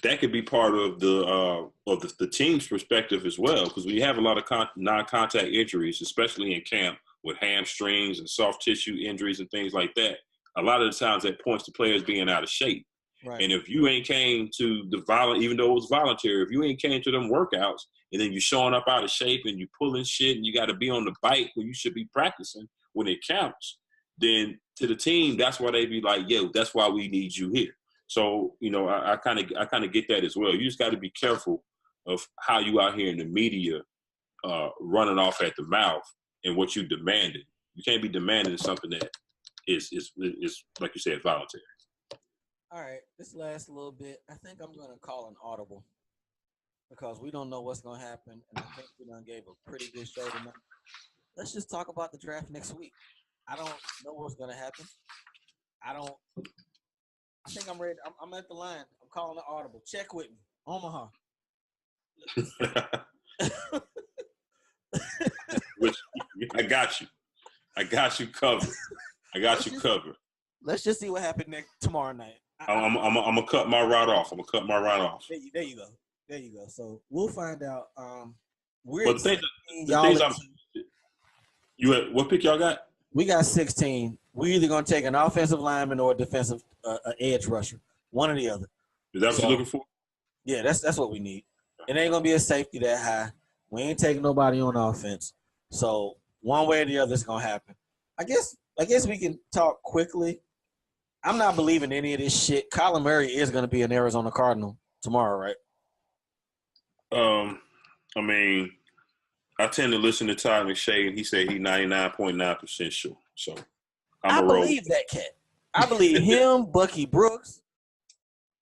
that could be part of the team's perspective as well, because we have a lot of non-contact injuries, especially in camp with hamstrings and soft tissue injuries and things like that. A lot of the times that points to players being out of shape. Right. And if you ain't came to even though it was voluntary, if you ain't came to them workouts and then you showing up out of shape and you pulling shit and you got to be on the bike when you should be practicing when it counts, then to the team, that's why they be like, yo, that's why we need you here. So, I kind of get that as well. You just got to be careful of how you out here in the media running off at the mouth and what you demanded. You can't be demanding something that is like you said, voluntary. All right, this last little bit, I think I'm going to call an audible. because we don't know what's gonna happen, and I think we done gave a pretty good show tonight. Let's just talk about the draft next week. I don't know what's gonna happen. I don't. I think I'm ready. I'm at the line. I'm calling the audible. Check with me, Omaha. Which, I got you. I got you covered. I got you covered. Let's just see what happened tomorrow night. I'm gonna cut my rod off. I'm gonna cut my rod off. There you go. There you go. So we'll find out. We're but the things what pick y'all got? We got 16. We're either gonna take an offensive lineman or a defensive edge rusher. One or the other. Is that what you're looking for? Yeah, that's what we need. It ain't gonna be a safety that high. We ain't taking nobody on offense. So one way or the other is gonna happen. I guess we can talk quickly. I'm not believing any of this shit. Kyler Murray is gonna be an Arizona Cardinal tomorrow, right? I mean, I tend to listen to Todd McShay, and he said he's 99.9% sure. So I believe that cat. I believe him, Bucky Brooks.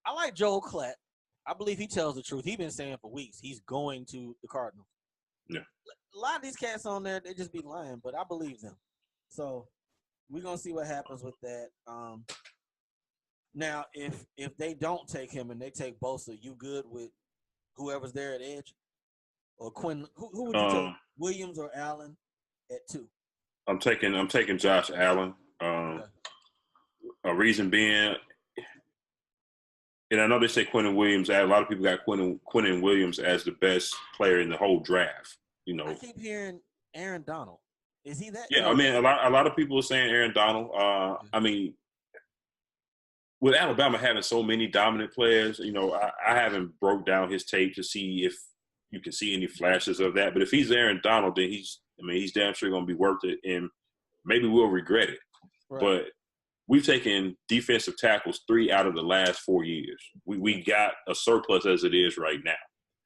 I like Joel Klatt. I believe he tells the truth. He's been saying for weeks he's going to the Cardinals. Yeah. A lot of these cats on there, they just be lying, but I believe them. So we're gonna see what happens with that. Now, if they don't take him and they take Bosa, you good with whoever's there at edge? Or Quinn, who would you take? Williams or Allen at 2? I'm taking Josh Allen. Okay. A reason being, and I know they say Quentin Williams. A lot of people got Quentin Williams as the best player in the whole draft. You know, I keep hearing Aaron Donald. Is he that? Yeah, I mean, a lot of people are saying Aaron Donald. I mean, with Alabama having so many dominant players, you know, I haven't broke down his tape to see if you can see any flashes of that. But if he's Aaron Donald, then he's damn sure going to be worth it, and maybe we'll regret it. Right. But we've taken defensive tackles 3 out of the last 4 years. We got a surplus as it is right now,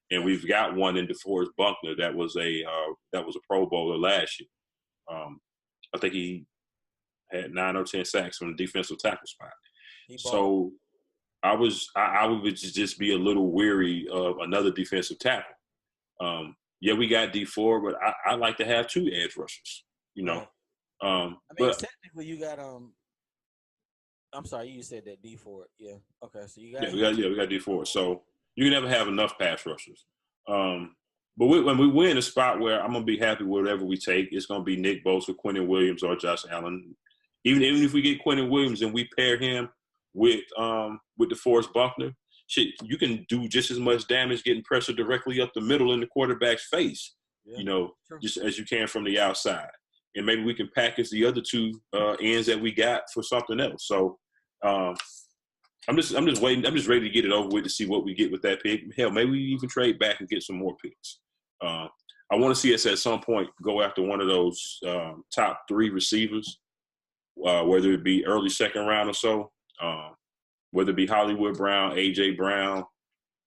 and we've got one in DeForest Buckner that was a Pro Bowler last year. I think he had 9 or 10 sacks from the defensive tackle spot. So I would just be a little weary of another defensive tackle. Yeah, we got D4, but I like to have 2 edge rushers. You know, but technically you got I'm sorry, you said that D4. Yeah. Okay, so you got we got D4. So you can never have enough pass rushers. But when we win a spot where I'm gonna be happy with whatever we take, it's gonna be Nick Bosa, Quentin Williams, or Josh Allen. Even if we get Quentin Williams and we pair him with DeForest Buckner, shit, you can do just as much damage getting pressure directly up the middle in the quarterback's face. Yeah, you know, sure. Just as you can from the outside, and maybe we can package the other 2 ends that we got for something else. So I'm just waiting. I'm just ready to get it over with to see what we get with that pick. Hell, maybe we even trade back and get some more picks. I want to see us at some point go after one of those top 3 receivers, whether it be early second round or so, whether it be Hollywood Brown, A.J. Brown,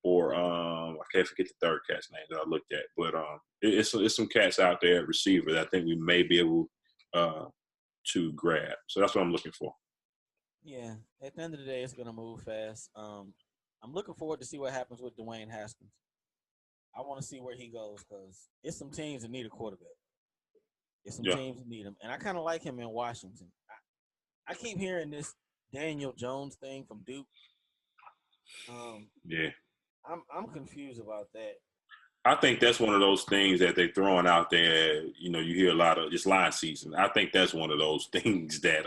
or I can't forget the third cat's name that I looked at. But it's some cats out there at receiver that I think we may be able to grab. So that's what I'm looking for. Yeah, at the end of the day, it's going to move fast. I'm looking forward to see what happens with Dwayne Haskins. I want to see where he goes because it's some teams that need a quarterback. It's some teams that need him. And I kind of like him in Washington. I keep hearing this Daniel Jones thing from Duke. Yeah. I'm confused about that. I think that's one of those things that they're throwing out there. You know, you hear a lot of – it's line season. I think that's one of those things that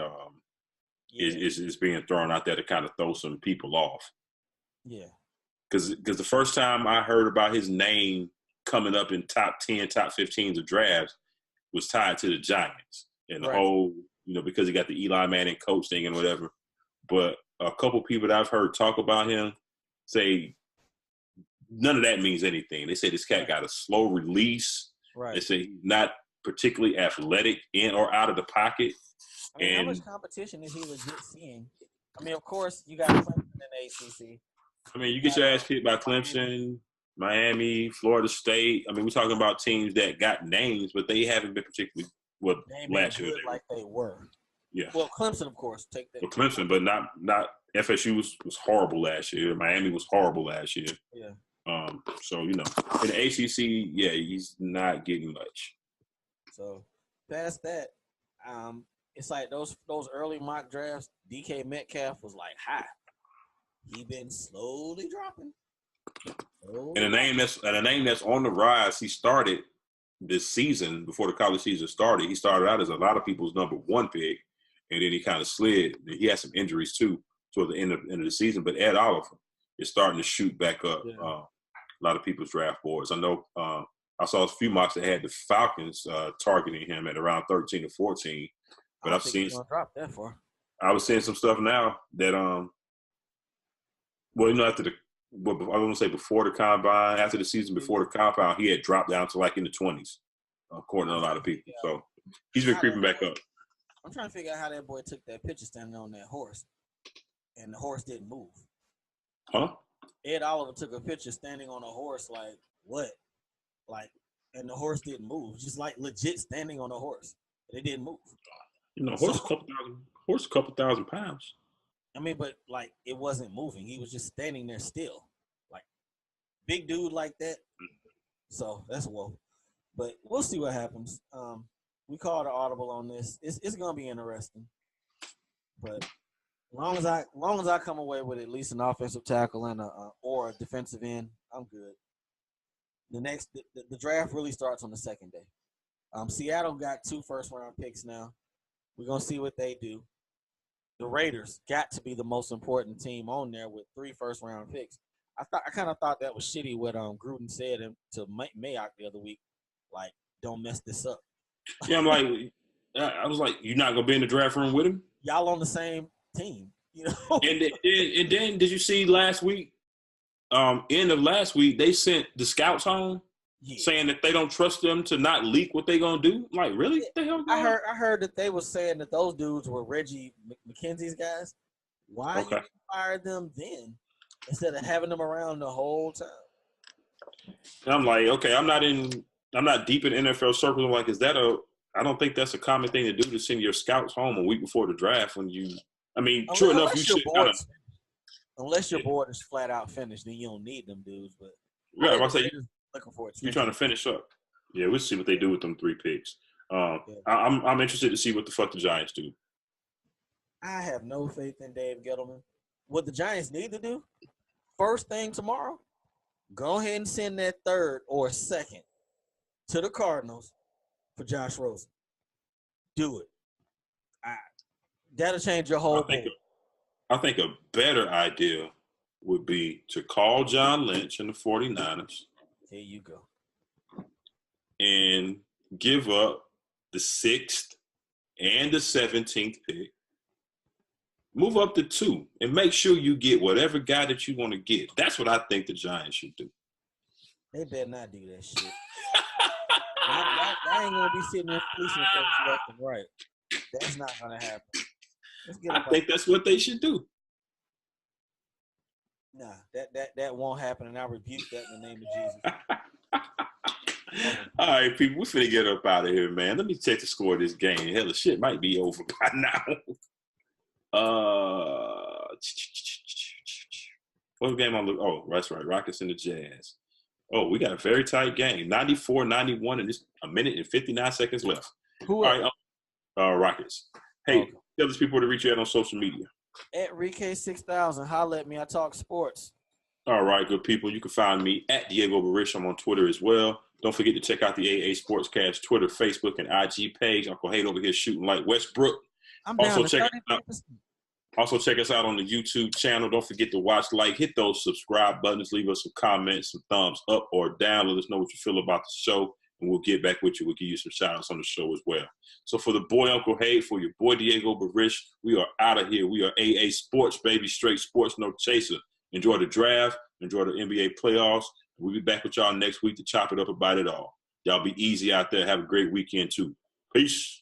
is being thrown out there to kind of throw some people off. Yeah. Because the first time I heard about his name coming up in top 10, top 15s of drafts was tied to the Giants. And the whole, you know, because he got the Eli Manning coach thing and whatever. But a couple people that I've heard talk about him say none of that means anything. They say this cat got a slow release. Right. They say he's not particularly athletic in or out of the pocket. I mean, how much competition is he legit seeing? I mean, of course, you got Clemson in the ACC. I mean, you get your ass kicked by Clemson, Miami, Florida State. I mean, we're talking about teams that got names, but they haven't been particularly last year. Like they were. Yeah. Well, Clemson, of course, take that. Well, Clemson, but not FSU was horrible last year. Miami was horrible last year. Yeah. So in the ACC, yeah, he's not getting much. So past that, it's like those early mock drafts. DK Metcalf was like high. He been slowly dropping. And a name that's on the rise. He started this season before the college season started. He started out as a lot of people's number one pick, and then he kind of slid. He had some injuries too toward the end of the season. But Ed Oliver is starting to shoot back up a lot of people's draft boards. I know I saw a few mocks that had the Falcons targeting him at around 13 or 14. But I've seen drop that far. I was seeing some stuff now that after the I want to say before the combine, after the season before the combine, he had dropped down to like in the 20s, according to a lot of people. So he's been creeping back up. I'm trying to figure out how that boy took that picture standing on that horse, and the horse didn't move. Huh? Ed Oliver took a picture standing on a horse, like what? Like, and the horse didn't move, just like legit standing on a horse, and it didn't move. Horse a couple thousand pounds. I mean, but like it wasn't moving. He was just standing there still, like big dude like that. So that's whoa. But we'll see what happens. We called an audible on this. It's gonna be interesting. But as long as I come away with at least an offensive tackle and or a defensive end, I'm good. The draft really starts on the second day. Seattle got 2 first-round picks now. We're gonna see what they do. The Raiders got to be the most important team on there with 3 first-round picks. I kind of thought that was shitty what Gruden said to Mayock the other week, like, don't mess this up. Yeah, I was like, you're not gonna be in the draft room with him? Y'all on the same team, And then did you see last week? End of last week, they sent the scouts home. Yeah. Saying that they don't trust them to not leak what they gonna do. Like, really? What the hell? I heard that they were saying that those dudes were Reggie McKenzie's guys. Why you fired them then instead of having them around the whole time? And I'm like, okay, I'm not deep in NFL circles. I'm like, I don't think that's a common thing to do, to send your scouts home a week before the draft true enough, you should unless your board is flat out finished, then you don't need them dudes. But yeah, I say looking for it. You're trying to finish up. Yeah, we'll see what they do with them 3 picks. I'm interested to see what the fuck the Giants do. I have no faith in Dave Gettleman. What the Giants need to do, first thing tomorrow, go ahead and send that 3rd or 2nd to the Cardinals for Josh Rosen. Do it. That'll change your whole board. I think a better idea would be to call John Lynch and the 49ers. There you go. And give up the 6th and the 17th pick. Move up to 2 and make sure you get whatever guy that you want to get. That's what I think the Giants should do. They better not do that shit. I ain't going to be sitting there policing folks left and right. That's not going to happen. I think that's what they should do. Nah, that won't happen, and I rebuke that in the name of Jesus. All right, people, we're finna get up out of here, man. Let me check the score of this game. Hell, the shit might be over by now. What game on the? Oh, that's right, Rockets and the Jazz. Oh, we got a very tight game, 94-91, and just a minute and 59 seconds left. Who? All right, Rockets. Hey, tell these people to reach you out on social media. At Rike6000, holla at me. I talk sports. All right, good people. You can find me at Diego Barish. I'm on Twitter as well. Don't forget to check out the AA Sportscast Twitter, Facebook, and IG page. Uncle Hate over here shooting like Westbrook. Also check us out on the YouTube channel. Don't forget to watch, hit those subscribe buttons. Leave us some comments, some thumbs up or down. Let us know what you feel about the show, and we'll get back with you. We'll give you some shout-outs on the show as well. So for the boy Uncle Hay, for your boy Diego Barish, we are out of here. We are AA Sports, baby. Straight sports, no chaser. Enjoy the draft. Enjoy the NBA playoffs. We'll be back with y'all next week to chop it up about it all. Y'all be easy out there. Have a great weekend, too. Peace.